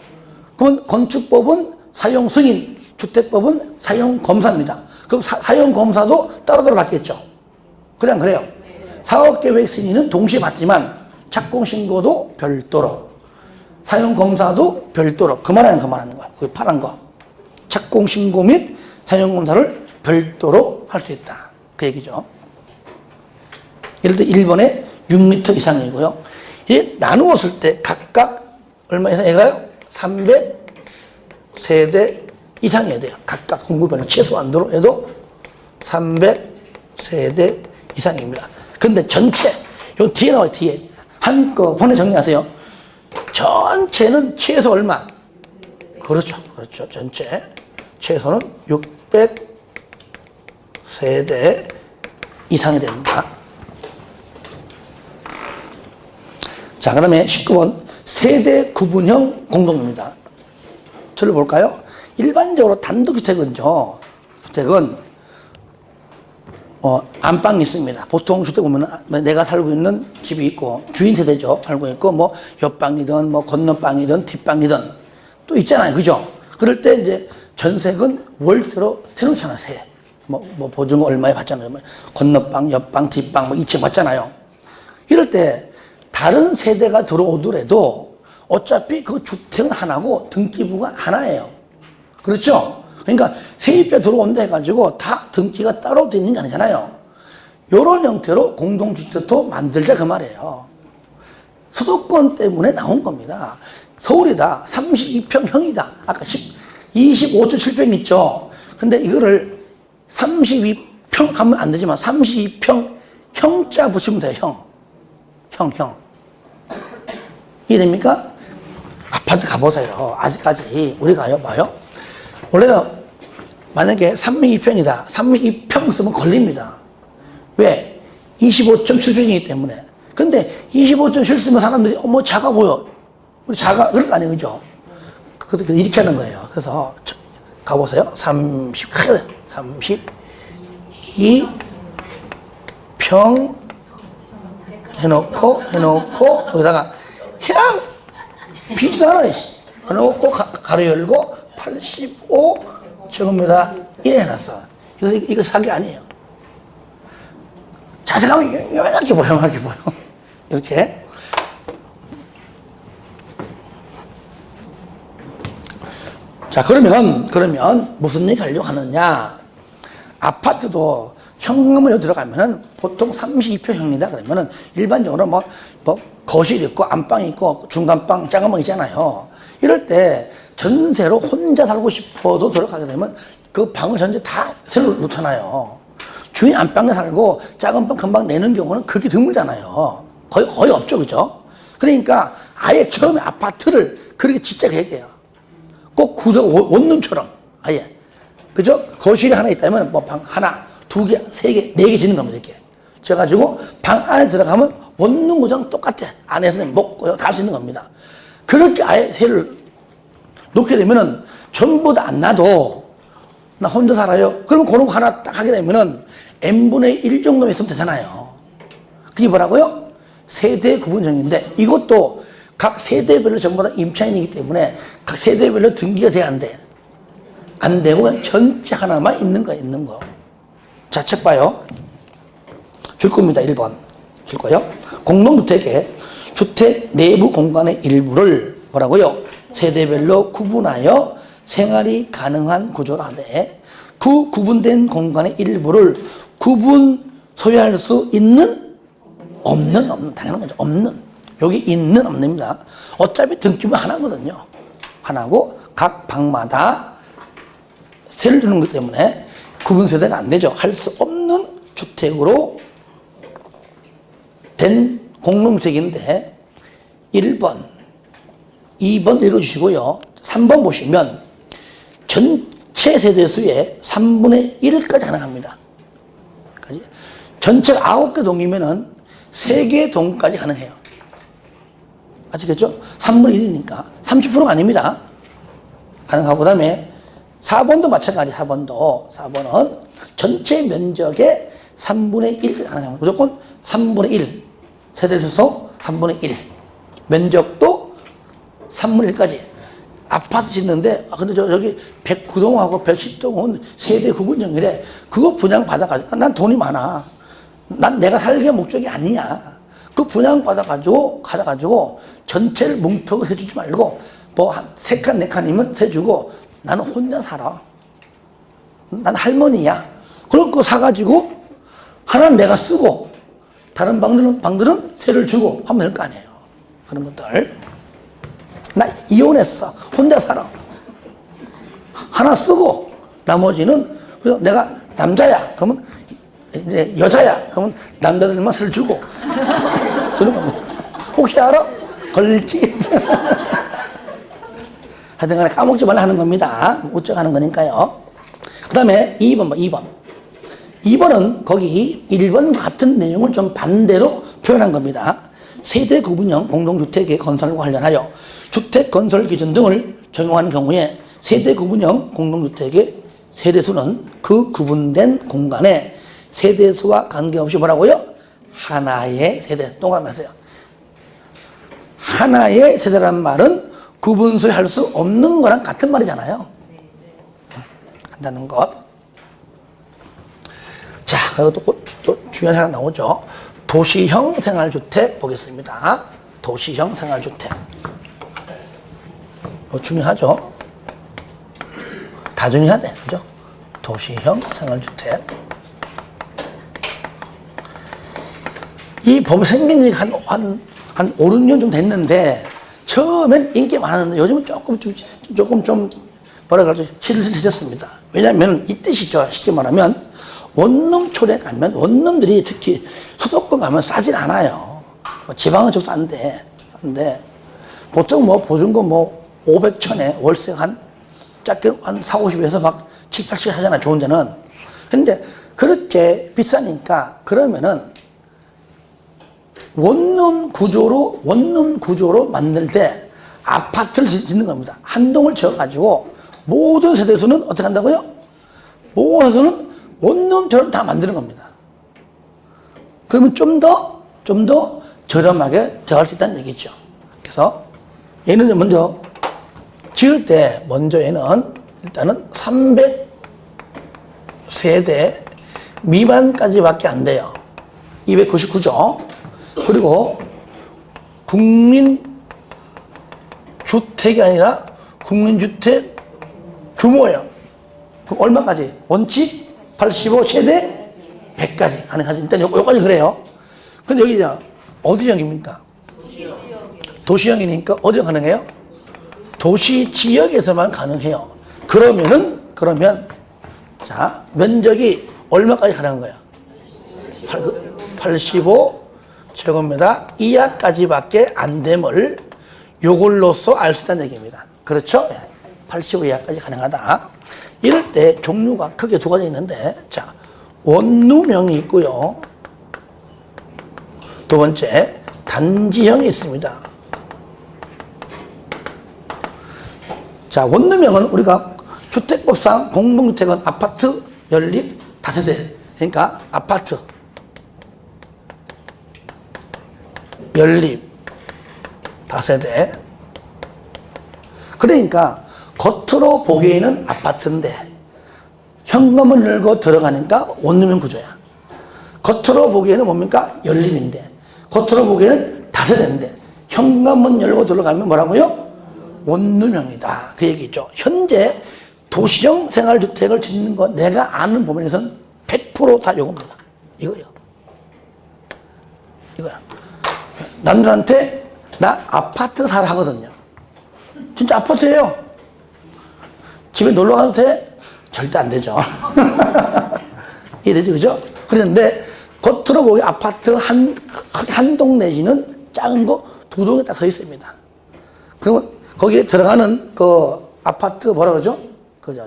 그러면 건축법은 사용 승인, 주택법은 사용 검사입니다. 그럼 사용 검사도 따로따로 받겠죠. 그냥 그래요. 사업계획 승인은 동시에 받지만 착공신고도 별도로, 사용 검사도 별도로. 그만하는 거야. 그게 파란 거. 착공신고 및 사용 검사를 별도로 할 수 있다. 그 얘기죠. 예를 들어 1번에 6m 이상이고요. 이 나누었을 때 각각 얼마 이상이가요? 300세대 이상이어야 돼요. 각각 공급별로 최소한도로 해도 300세대 이상입니다. 근데 전체, 요 뒤에 나와요, 뒤에. 한꺼번에 정리하세요. 전체는 최소 얼마? 그렇죠. 전체. 최소는 600세대 이상이 됩니다. 자, 그 다음에 19번. 세대 구분형 공동입니다. 저를 볼까요? 일반적으로 단독주택은요, 안방이 있습니다. 보통 주택 보면 내가 살고 있는 집이 있고, 주인 세대죠. 살고 있고, 뭐, 옆방이든, 뭐, 건너방이든, 뒷방이든, 또 있잖아요. 그죠? 그럴 때 이제 전세금 월세로 세놓잖아요, 세. 뭐, 보증금 얼마에 받잖아요. 건너방, 옆방, 뒷방, 뭐, 2층 받잖아요. 이럴 때, 다른 세대가 들어오더라도 어차피 그 주택은 하나고 등기부가 하나예요. 그렇죠? 그러니까 세입자 들어온다 해가지고 다 등기가 따로 되는 게 아니잖아요. 이런 형태로 공동주택도 만들자 그 말이에요. 수도권 때문에 나온 겁니다. 서울이다. 32평형이다. 아까 25.7평 있죠. 근데 이거를 32평 하면 안 되지만 32평 형자 붙이면 돼요. 형. 이해됩니까? 아파트 가보세요. 아직까지 우리가요, 봐요. 원래는 만약에 32평이다. 32평 쓰면 걸립니다. 왜? 25.7평이기 때문에. 근데 25.7 쓰면 사람들이 어머 작아 보여. 우리 작아 그럴 거 아니에요, 그죠? 이렇게 하는 거예요. 그래서 가보세요. 32평 해놓고 여기다가 그냥 비싸잖아. 해놓고 가로 열고 85제곱미터 이래 해놨어. 이거 사기 아니에요. 자세히 가면 요만하게 보여. 이렇게. 자, 그러면 무슨 얘기 하려고 하느냐. 아파트도 현금으로 들어가면은 보통 32평형이다 그러면은 일반적으로 뭐 거실 있고 안방 있고 중간방 작은 방 있잖아요. 이럴 때 전세로 혼자 살고 싶어도 들어가게 되면 그 방을 전체 다 새로 놓잖아요. 주인 안방에 살고 작은 방 금방 내는 경우는 그렇게 드물잖아요. 거의 없죠, 그죠? 그러니까 아예 처음에 아파트를 그렇게 짓자고 얘기해요. 꼭 구조 원룸처럼 아예. 그죠? 거실이 하나 있다면 뭐 방 하나, 두 개, 세 개, 네 개 짓는 겁니다, 이렇게. 그래가지고 방 안에 들어가면 원룸 구조랑 똑같아. 안에서는 먹고요, 다 할 수 있는 겁니다. 그렇게 아예 새를 놓게 되면은 전부 다 안 놔도 나 혼자 살아요. 그러면 그런 거 하나 딱 하게 되면은 n분의 1 정도면 있으면 되잖아요. 그게 뭐라고요? 세대 구분형인데 이것도 각 세대별로 전부 다 임차인이기 때문에 각 세대별로 등기가 돼야 안 돼. 안 되고 그냥 전체 하나만 있는 거, 있는 거. 자, 책 봐요. 줄 겁니다. 1번. 줄 거요. 공동주택의 주택 내부 공간의 일부를 뭐라고요? 세대별로 구분하여 생활이 가능한 구조로 하되 그 구분된 공간의 일부를 구분 소유할 수 있는? 없는. 당연한 거죠. 없는. 여기 있는, 없는입니다. 어차피 등기부 하나거든요. 하나고 각 방마다 세를 주는 것 때문에 구분 세대가 안 되죠. 할 수 없는 주택으로 된 공동주택인데 1번, 2번 읽어주시고요. 3번 보시면 전체 세대수의 3분의 1까지 가능합니다. 전체가 9개 동이면은 3개 동까지 가능해요. 아시겠죠? 3분의 1이니까 30%가 아닙니다. 가능하고 그 다음에 4번도 마찬가지. 4번은 전체 면적의 3분의 1까지 가능합니다. 무조건 3분의 1 세대수소 3분의 1 면적도 3분의 1까지 아파트 짓는데 근데 저기 109동하고 110동은 세대 구분형이래. 그거 분양받아가지고 난 돈이 많아. 난 내가 살기가 목적이 아니야. 그 분양받아가지고 가져가지고 전체를 뭉텅이 세주지 말고 뭐 한 3칸 4칸이면 세주고 나는 혼자 살아. 난 할머니야. 그럴 거 사가지고 하나는 내가 쓰고 다른 방들은 세를 주고 하면 될 거 아니에요. 그런 것들. 나 이혼했어. 혼자 살아. 하나 쓰고 나머지는 그래서 내가 남자야. 그러면 이제 여자야. 그러면 남자들만 세를 주고 그런 겁니다. 혹시 알아? 걸릴지? 하여튼 간에 까먹지 말라 하는 겁니다. 우쩍하는 거니까요. 그 다음에 2번 봐, 2번. 2번은 거기 1번 같은 내용을 좀 반대로 표현한 겁니다. 세대 구분형 공동주택의 건설과 관련하여 주택 건설 기준 등을 적용하는 경우에 세대 구분형 공동주택의 세대수는 그 구분된 공간에 세대수와 관계없이 뭐라고요? 하나의 세대. 동그라미 했어요. 하나의 세대란 말은 구분소유할 수 없는 거랑 같은 말이잖아요. 한다는 것. 자, 그리고 또 중요한 하나 나오죠. 도시형 생활주택 보겠습니다. 도시형 생활주택. 중요하죠. 다 중요해야 돼. 그죠? 도시형 생활주택. 이 법이 생긴 지 한 5, 6년 좀 됐는데, 처음엔 인기 많았는데, 요즘은 조금 좀, 뭐라 그러죠? 실실해졌습니다. 왜냐면 이 뜻이죠. 쉽게 말하면, 원룸촌에 가면, 원룸들이 특히 수도권 가면 싸질 않아요. 지방은 좀 싼데, 보통 뭐, 보증금 뭐, 500, 1000에 월세 작게 한 4, 50에서 막 7, 80 하잖아요. 좋은 데는. 근데 그렇게 비싸니까, 그러면은, 원룸 구조로 만들 때 아파트를 짓는 겁니다. 한 동을 지어가지고 모든 세대수는 어떻게 한다고요? 모든 세대수는 원룸처럼 다 만드는 겁니다. 그러면 좀 더 저렴하게 들어갈 수 있다는 얘기죠. 그래서 얘는 먼저 지을 때 얘는 일단은 300세대 미만까지밖에 안 돼요. 299죠. 그리고 국민주택이 아니라 국민주택 규모예요. 그럼 얼마까지? 원칙 85 최대 100까지 가능하죠. 일단 여기까지 그래요. 근데 여기 어디형입니까? 도시형이니까 어디가 가능해요? 도시 지역에서만 가능해요. 그러면 자 면적이 얼마까지 가능한 거예요? 85제곱미터 이하까지밖에 안 됨을 요걸로써 알 수 있다는 얘기입니다. 그렇죠? 85 이하까지 가능하다. 이럴 때 종류가 크게 두 가지 있는데, 자, 원룸형이 있고요. 두 번째, 단지형이 있습니다. 자, 원룸형은 우리가 주택법상 공동주택은 아파트, 연립, 다세대. 그러니까 아파트, 연립, 다세대. 그러니까 겉으로 보기에는 아파트인데 현관문 열고 들어가니까 원룸형 구조야. 겉으로 보기에는 뭡니까? 연립인데 겉으로 보기에는 다세대인데 현관문 열고 들어가면 뭐라고요? 원룸형이다. 그 얘기죠. 현재 도시형 생활주택을 짓는 거 내가 아는 부분에서는 100% 다 요겁니다. 이거요. 이거야. 남들한테 나 아파트 사라 하거든요. 진짜 아파트예요. 집에 놀러 가도 돼? 절대 안 되죠. 이해되죠? 그죠? 그런데 겉으로 보기 아파트 한 동 내지는 작은 거 두 동에 딱 서 있습니다. 그러면 거기에 들어가는 그 아파트 뭐라 그러죠? 그죠?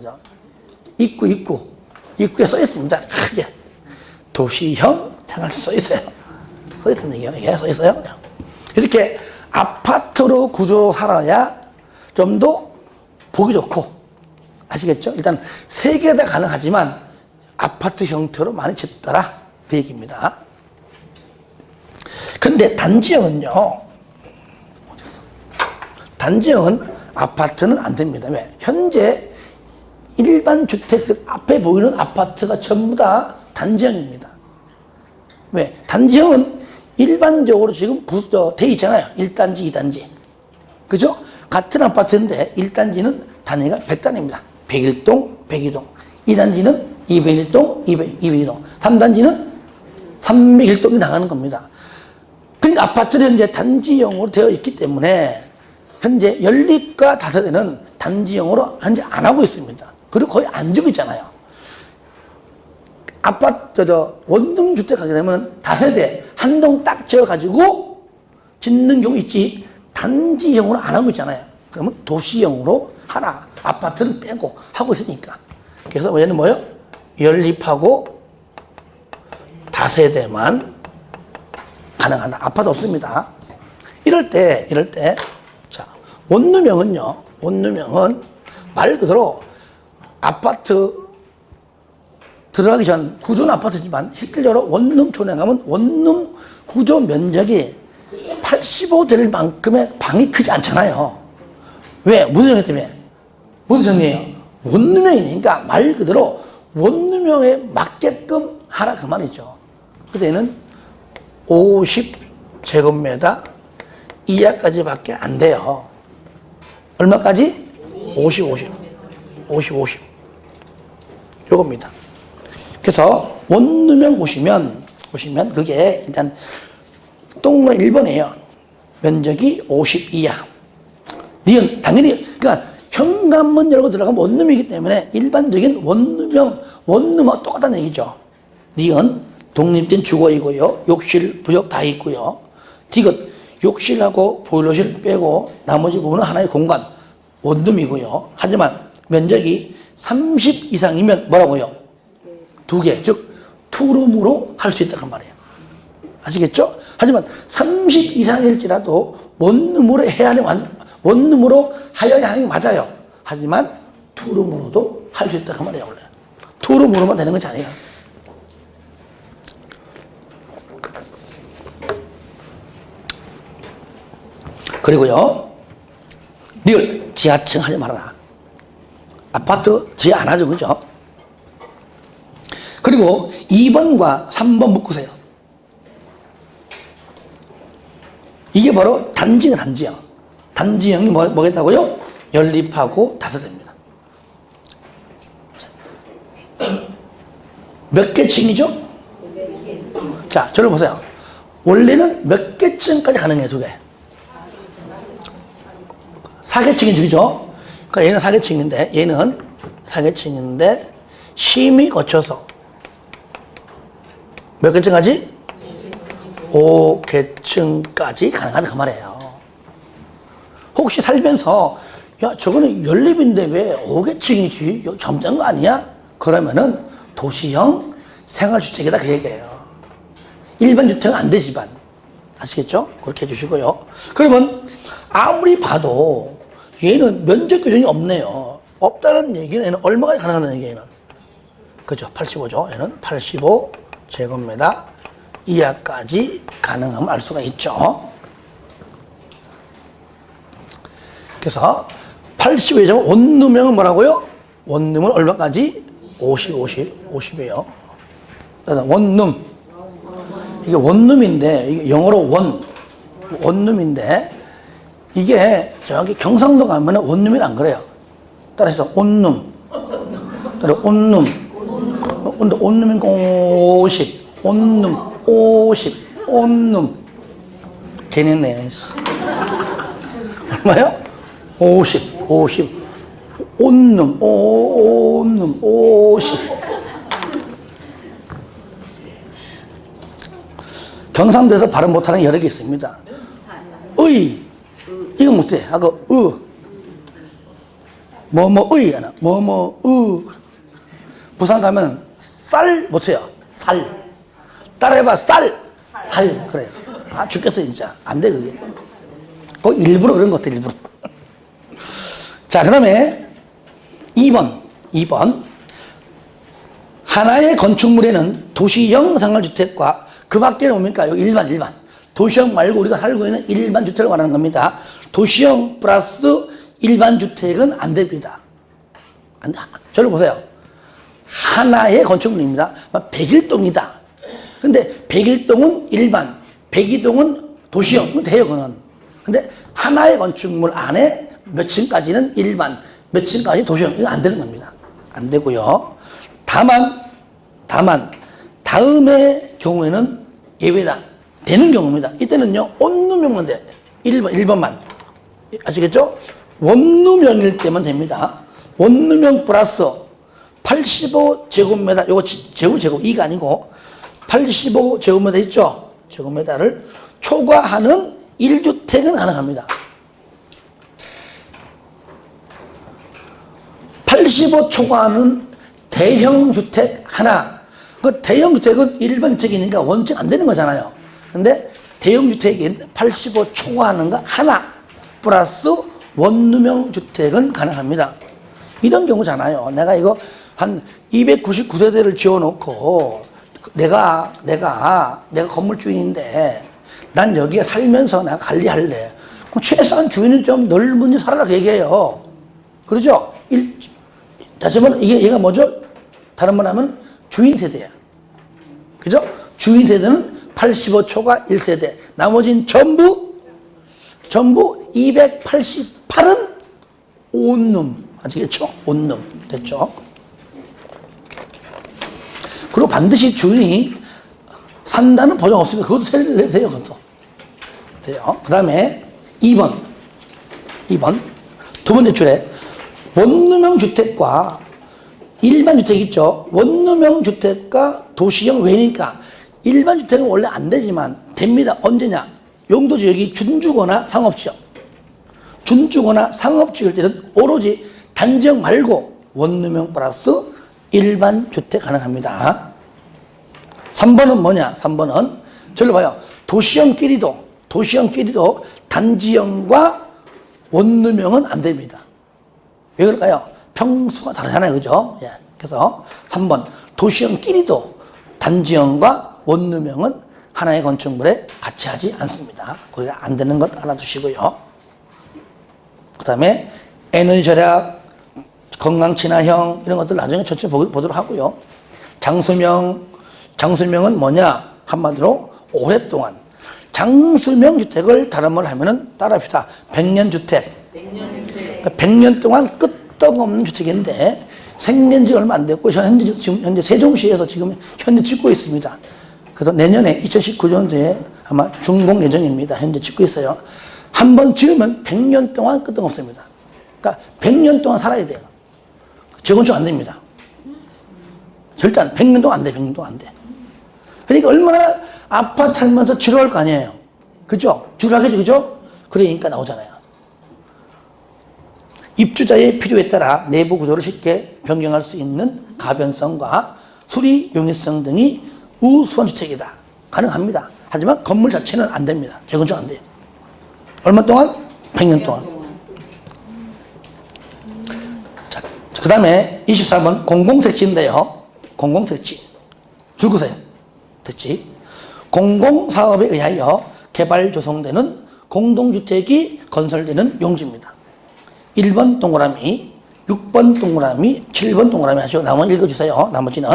입구에 써 있습니다. 크게. 도시형 생활 써 있어요. 써 있던 얘기예요. 이게 써 있어요. 이렇게 아파트로 구조로 살아야 좀 더 보기 좋고, 아시겠죠? 일단 세 개 다 가능하지만 아파트 형태로 많이 짓더라. 그 얘기입니다. 근데 단지형은요, 단지형은 아파트는 안 됩니다. 왜? 현재 일반 주택들 앞에 보이는 아파트가 전부 다 단지형입니다. 왜? 단지형은 일반적으로 지금 돼 있잖아요. 1단지, 2단지. 그죠? 같은 아파트인데 1단지는 단위가 100단입니다. 101동, 102동. 2단지는 201동, 202동. 3단지는 301동이 나가는 겁니다. 그러니까 아파트는 현재 단지형으로 되어 있기 때문에 현재 연립과 다세대는 단지형으로 현재 안 하고 있습니다. 그리고 거의 안 지고 있잖아요. 아파트, 원룸주택 하게 되면 다세대 한 동 딱 지어가지고 짓는 경우 있지, 단지형으로 안 하고 있잖아요. 그러면 도시형으로 하나, 아파트는 빼고 하고 있으니까. 그래서 얘는 뭐예요? 연립하고 다세대만 가능하다. 아파트 없습니다. 이럴 때, 자, 원룸형은 말 그대로 아파트 들어가기 전 구조는 아파트지만 실질적으로 원룸촌에 가면 원룸 구조 면적이 85될 만큼의 방이 크지 않잖아요. 왜? 무슨 정리 때문에? 무슨 정리예요? 원룸형이니까 말 그대로 원룸형에 맞게끔 하라 그 말이죠. 그때는 50제곱미터 이하까지밖에 안 돼요. 얼마까지? 50. 요겁니다. 그래서 원룸형 보시면 그게 일단 동그란 1번이에요. 면적이 50 이하. 니은 당연히 그러니까 현관문 열고 들어가면 원룸이기 때문에 일반적인 원룸과 똑같다는 얘기죠. 니은 독립된 주거이고요. 욕실, 부엌 다 있고요. 디귿 욕실하고 보일러실 빼고 나머지 부분은 하나의 공간, 원룸이고요. 하지만 면적이 30 이상이면 뭐라고요? 두 개, 즉 투룸으로 할 수 있다는 말이에요. 아시겠죠? 하지만 30 이상일지라도 원룸으로 하여야 하는 게 맞아요. 하지만 투룸으로도 할 수 있다는 말이에요. 원래 투룸으로만 되는 것이 아니라. 그리고요, 리얼 지하층 하지 말아라. 아파트 지하 안 하죠, 그죠? 그리고 2번과 3번 묶으세요. 이게 바로 단지형. 단지형이 뭐겠다고요? 연립하고 다세대입니다. 몇 개 층이죠? 자, 저를 보세요. 원래는 몇 개 층까지 가능해요, 두 개? 4개층이죠, 그죠? 그러니까 얘는 4개층인데, 심의 거쳐서 몇 계층까지? 5계층까지 가능하다 그 말이에요. 혹시 살면서 야 저거는 연립인데 왜 5계층이지? 젊은 거 아니야? 그러면은 도시형 생활주택이다 그 얘기예요. 일반 주택은 안 돼 집안. 아시겠죠? 그렇게 해주시고요. 그러면 아무리 봐도 얘는 면적 규정이 없네요. 없다는 얘기는 얘는 얼마가 가능하다는 얘기예요. 그죠? 85죠. 얘는 85제곱미터 이하까지 가능함을 알 수가 있죠. 그래서 85제곱 원룸형은 뭐라고요? 원룸은 얼마까지? 50이에요. 원룸. 이게 원룸인데, 이게 영어로 원룸인데, 이게 저기 경상도 가면은 원룸이 안 그래요. 따라서 온룸. 온룸. 온룸인 50. 온룸. 50. 온룸. 괜히 네. 얼마요? 50. 온룸. 50. 경상도에서 발음 못하는 여러 개 있습니다. 의. 이거 못해. 하고, 뭐뭐의 하나. 부산 가면 쌀 못해요. 쌀. 따라해봐. 쌀. 그래요. 아, 죽겠어, 진짜. 안 돼, 그게. 꼭 일부러 그런 것들, 일부러. 자, 그 다음에 2번. 하나의 건축물에는 도시형 생활주택과 그 밖에는 뭡니까? 여기 일반. 도시형 말고 우리가 살고 있는 일반 주택을 말하는 겁니다. 도시형 플러스 일반 주택은 안 됩니다. 저를 보세요. 하나의 건축물입니다. 101동이다. 근데 101동은 일반, 102동은 도시형, 돼요, 그거는. 근데 하나의 건축물 안에 몇 층까지는 일반, 몇 층까지 도시형, 이거 안 되는 겁니다. 안 되고요. 다만, 다음의 경우에는 예외다. 되는 경우입니다. 이때는요, 온룸형만 돼. 1번만. 아시겠죠? 원룸형일 때만 됩니다. 원룸형 플러스 85제곱미터, 요거 제곱, 이가 아니고 85제곱미터 있죠? 제곱미터를 초과하는 1주택은 가능합니다. 85 초과하는 대형주택 하나. 그 대형주택은 일반 주택이니까 원칙 안 되는 거잖아요. 근데 대형주택인 85 초과하는 거 하나 플러스 원룸형 주택은 가능합니다. 이런 경우잖아요. 내가 이거 한 299세대를 지어놓고 내가 건물주인인데 난 여기에 살면서 내가 관리할래. 그럼 최소한 주인은 좀 넓은 데 살아라 그 얘기예요. 그러죠? 다시 한번 얘가 뭐죠? 다른 말 하면 주인 세대야. 그죠? 주인 세대는 85초가 1세대. 나머지는 전부 288은 온룸. 아시겠죠? 온룸. 됐죠? 그리고 반드시 주인이 산다는 보장 없으면 그것도 세대를 돼요, 그것도. 돼요. 그 다음에 2번. 두 번째 줄에 원룸형 주택과 일반 주택 있죠? 원룸형 주택과 도시형 왜니까 일반 주택은 원래 안 되지만 됩니다. 언제냐? 용도지역이 준주거나 상업지역. 준주거나 상업지역일 때는 오로지 단지역 말고 원룸형 플러스 일반 주택 가능합니다. 3번은 뭐냐? 3번은 저를 봐요. 도시형끼리도 단지형과 원룸형은 안 됩니다. 왜 그럴까요? 평수가 다르잖아요. 그죠? 예. 그래서 3번. 도시형끼리도 단지형과 원룸형은 하나의 건축물에 같이 하지 않습니다. 그래서 안 되는 것 알아두시고요. 그 다음에 에너지 절약, 건강 친화형 이런 것들 나중에 전체 보도록 하고요. 장수명은 뭐냐? 한마디로 오랫동안 장수명 주택을 다른 말로 하면은 따라합시다. 100년 주택. 그러니까 100년 동안 끄떡없는 주택인데 생년지 얼마 안 됐고 현재 세종시에서 지금 현재 짓고 있습니다. 그래서 내년에 2019년도에 아마 준공 예정입니다. 현재 짓고 있어요. 한번 지으면 100년 동안 끄떡없습니다. 그러니까 100년 동안 살아야 돼요. 재건축 안 됩니다. 절대 100년 동안 안 돼. 100년 동안 안 돼. 그러니까 얼마나 아파트 살면서 지루할 거 아니에요. 그죠? 지루하겠죠, 그죠? 그러니까 나오잖아요. 입주자의 필요에 따라 내부 구조를 쉽게 변경할 수 있는 가변성과 수리 용이성 등이 우수한 주택이다. 가능합니다. 하지만 건물 자체는 안 됩니다. 재건축 안 돼요. 얼마 동안? 100년 동안. 자, 그 다음에 24번 공공택지인데요. 공공택지. 줄 거세요. 택지. 공공사업에 의하여 개발 조성되는 공동주택이 건설되는 용지입니다. 1번 동그라미, 6번 동그라미, 7번 동그라미 하시고 나머지 읽어주세요. 나머지는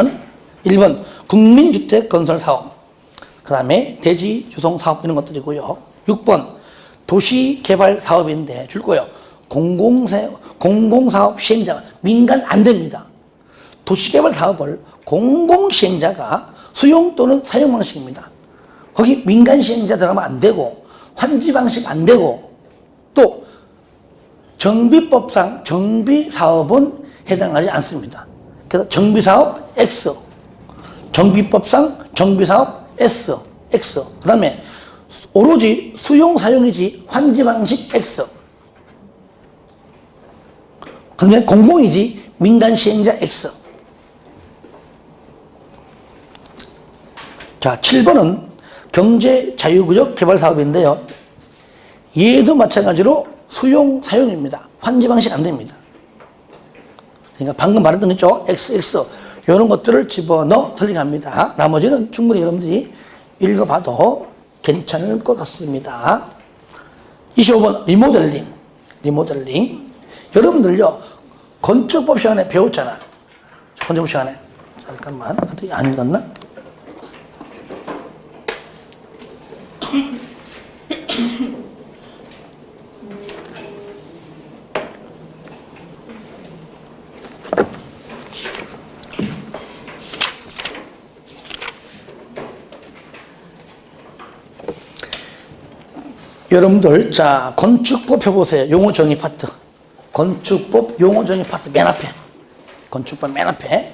1번 국민주택 건설사업, 그 다음에 대지 조성사업 이런 것들이고요. 6번 도시개발사업인데 줄 거예요. 공공사업 시행자가 민간 안 됩니다. 도시개발사업을 공공시행자가 수용 또는 사용 방식입니다. 거기 민간 시행자 들어가면 안 되고 환지 방식 안 되고 또 정비법상 정비사업은 해당하지 않습니다. 그래서 정비사업 X, 정비법상 정비사업 S, X. 그 다음에 오로지 수용 사용이지 환지 방식 X. 그 다음에 공공이지 민간 시행자 X. 자, 7번은 경제 자유구역 개발 사업인데요. 얘도 마찬가지로 수용 사용입니다. 환지 방식 안 됩니다. 그러니까 방금 말했던 거죠. XX. 이런 것들을 집어넣어 틀리게 합니다. 나머지는 충분히 여러분들이 읽어봐도 괜찮을 것 같습니다. 25번 리모델링. 리모델링. 여러분들요, 건축법 시간에 배웠잖아. 건축법 시간에. 잠깐만. 어떻게 안 읽었나? 여러분들, 자, 건축법 펴보세요. 용어 정의 파트. 건축법 용어 정의 파트 맨 앞에. 건축법 맨 앞에.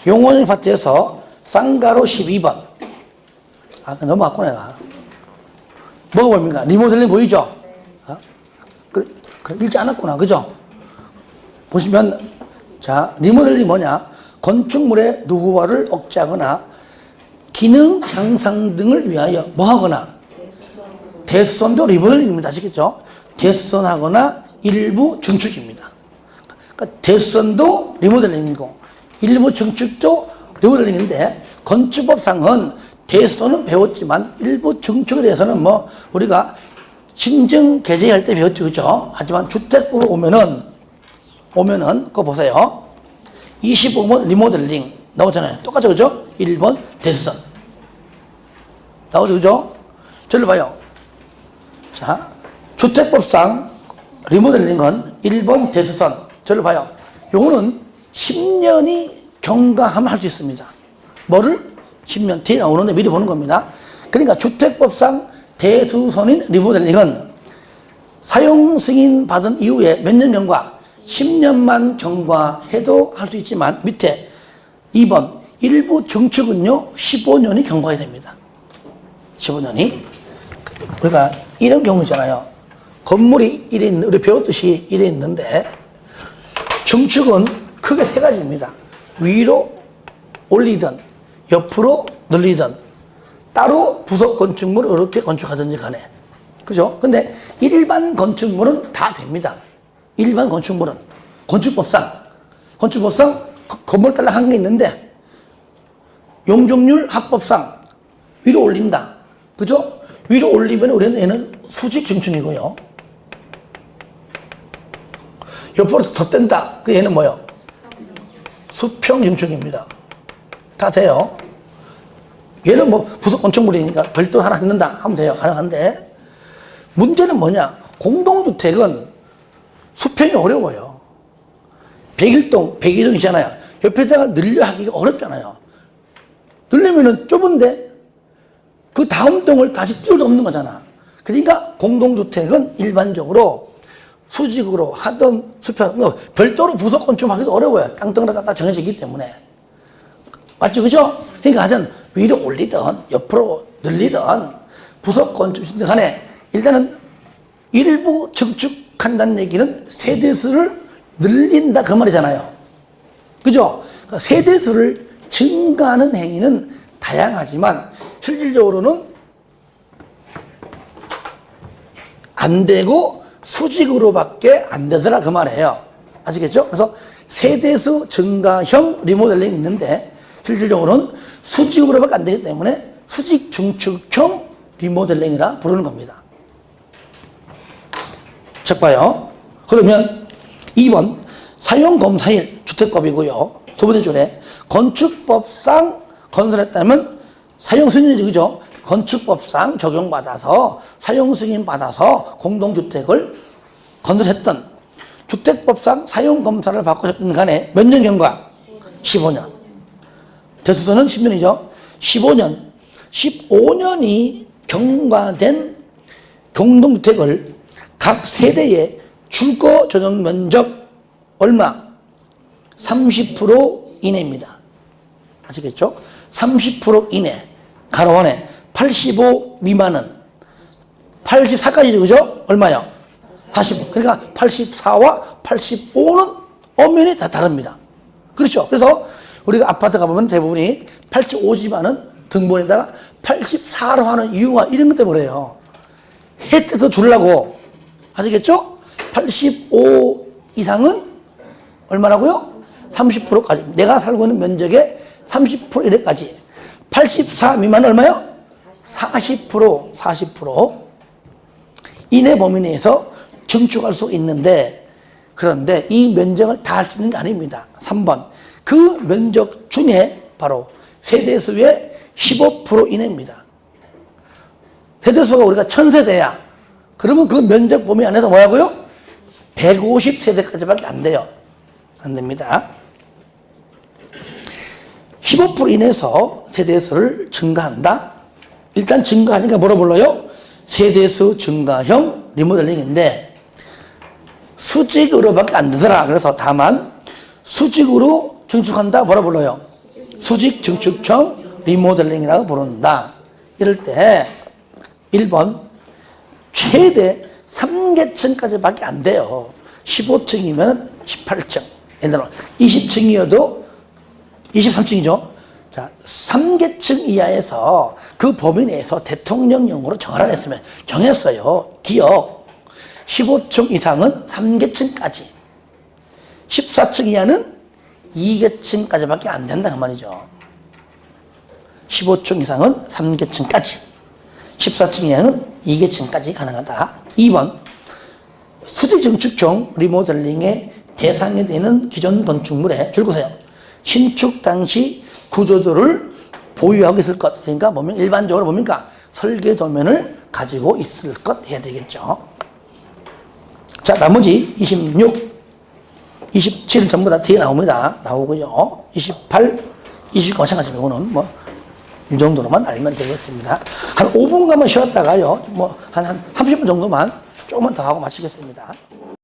용어 정의 파트에서 쌍가로 12번. 아, 넘어갔고 내가. 뭐가 보입니까? 리모델링 보이죠? 어? 읽지 않았구나. 그죠? 보시면, 자, 리모델링이 뭐냐? 건축물의 노후화를 억제하거나 기능 향상 등을 위하여 뭐 하거나 대수선도 리모델링입니다. 아시겠죠? 대수선하거나 일부 증축입니다. 그러니까 대수선도 리모델링이고 일부 증축도 리모델링인데 건축법상은 대수선은 배웠지만 일부 증축에 대해서는 뭐 우리가 신증 개재할 때 배웠죠. 그죠? 하지만 주택법으로 오면은 그거 보세요. 25번 리모델링 나오잖아요. 똑같죠. 그죠? 1번 대수선 나오죠. 그죠? 저를 봐요. 자, 주택법상 리모델링은 1번 대수선. 저를 봐요. 요거는 10년이 경과하면 할 수 있습니다. 뭐를? 10년 뒤에 나오는데 미리 보는 겁니다. 그러니까 주택법상 대수선인 리모델링은 사용 승인 받은 이후에 몇 년 경과? 10년만 경과해도 할 수 있지만 밑에 2번 일부 증축은요 15년이 경과해야 됩니다. 15년이. 그러니까 이런 경우잖아요. 건물이 이래 있는, 우리 배웠듯이 이래 있는데 증축은 크게 세 가지입니다. 위로 올리든 옆으로 늘리든 따로 부속 건축물을 이렇게 건축하든지 간에. 그죠? 근데 일반 건축물은 다 됩니다. 일반 건축물은 건축법상 건물 딸랑 한 게 있는데 용적률 합법상 위로 올린다. 그죠? 위로 올리면 우리는 얘는 수직 증축이고요. 옆으로 더 뗀다. 그 얘는 뭐요? 수평 증축입니다. 다 돼요. 얘는 뭐 부속 건축물이니까 별도로 하나 넣는다 하면 돼요. 가능한데 문제는 뭐냐? 공동주택은 수평이 어려워요. 101동, 102동이잖아요. 옆에다가 늘려 하기가 어렵잖아요. 늘리면은 좁은데 그 다음 동을 다시 띄울 수 없는 거잖아. 그러니까 공동주택은 일반적으로 수직으로 하던 수평, 별도로 부속 건축하기도 어려워요. 땅덩어리가 다 정해져 있기 때문에. 맞죠? 그죠? 그러니까 하여튼 위로 올리든 옆으로 늘리든 부속 건축이든 간에 일단은 일부 증축한다는 얘기는 세대수를 늘린다 그 말이잖아요. 그죠? 세대수를 증가하는 행위는 다양하지만 실질적으로는 안 되고 수직으로밖에 안 되더라 그 말이에요. 아시겠죠? 그래서 세대수 증가형 리모델링이 있는데 실질적으로는 수직으로밖에 안 되기 때문에 수직 중축형 리모델링이라 부르는 겁니다. 책 봐요. 그러면 2번 사용검사일 주택법이고요. 두 번째 줄에 건축법상 건설했다면 사용승인이죠. 그죠? 건축법상 적용받아서 사용승인 받아서 공동주택을 건설했던 주택법상 사용검사를 받고 싶은 간에 몇 년 경과? 15년. 대수서는 10년이죠. 15년. 15년이 경과된 공동주택을 각 세대의 주거 전용 면적 얼마? 30% 이내입니다. 아시겠죠? 30% 이내. 가로 안에 85 미만은 84까지죠. 그죠? 얼마요? 45. 그러니까 84와 85는 엄연히 다 다릅니다. 그렇죠? 그래서 우리가 아파트 가보면 대부분이 85지만은 등본에다가 84로 하는 이유가 이런 것 때문에요. 혜택도 주려고. 아시겠죠? 85 이상은 얼마라고요? 30%까지. 내가 살고 있는 면적의 30% 이내까지. 84 미만은 얼마요? 40% 이내 범위 내에서 증축할 수 있는데, 그런데 이 면적을 다 할 수 있는 게 아닙니다. 3번. 그 면적 중에 바로 세대수의 15% 이내입니다. 세대수가 우리가 1000세대야. 그러면 그 면적 범위 안에서 뭐라고요? 150세대까지밖에 안 돼요. 안 됩니다. 15% 이내에서 세대수를 증가한다. 일단 증가하니까 뭐로 불러요? 세대수 증가형 리모델링인데 수직으로밖에 안 되더라. 그래서 다만 수직으로 증축한다. 뭐라 불러요? 수직 증축형 리모델링이라고 부른다. 이럴 때 1번 최대 3계층까지밖에 안 돼요. 15층이면 18층. 예를 들어 20층이어도 23층이죠. 자, 3계층 이하에서 그 범위 내에서 대통령령으로 정하라 했으면 정했어요. 기억. 15층 이상은 3계층까지. 14층 이하는 2계층까지밖에 안 된다 그 말이죠. 15층 이상은 3계층까지. 14층 이하는 2계층까지 가능하다. 2번 수직 증축형 리모델링의 대상이 되는 기존 건축물에 줄거세요. 신축 당시 구조도를 보유하고 있을 것. 그러니까 보면 일반적으로 뭡니까? 설계 도면을 가지고 있을 것 해야 되겠죠. 자, 나머지 26, 27 전부 다 뒤에 나옵니다. 나오고요. 28, 29 마찬가지로 이거는 뭐 이 정도로만 알면 되겠습니다. 한 5분간만 쉬었다가요. 뭐 한 30분 정도만 조금만 더 하고 마치겠습니다.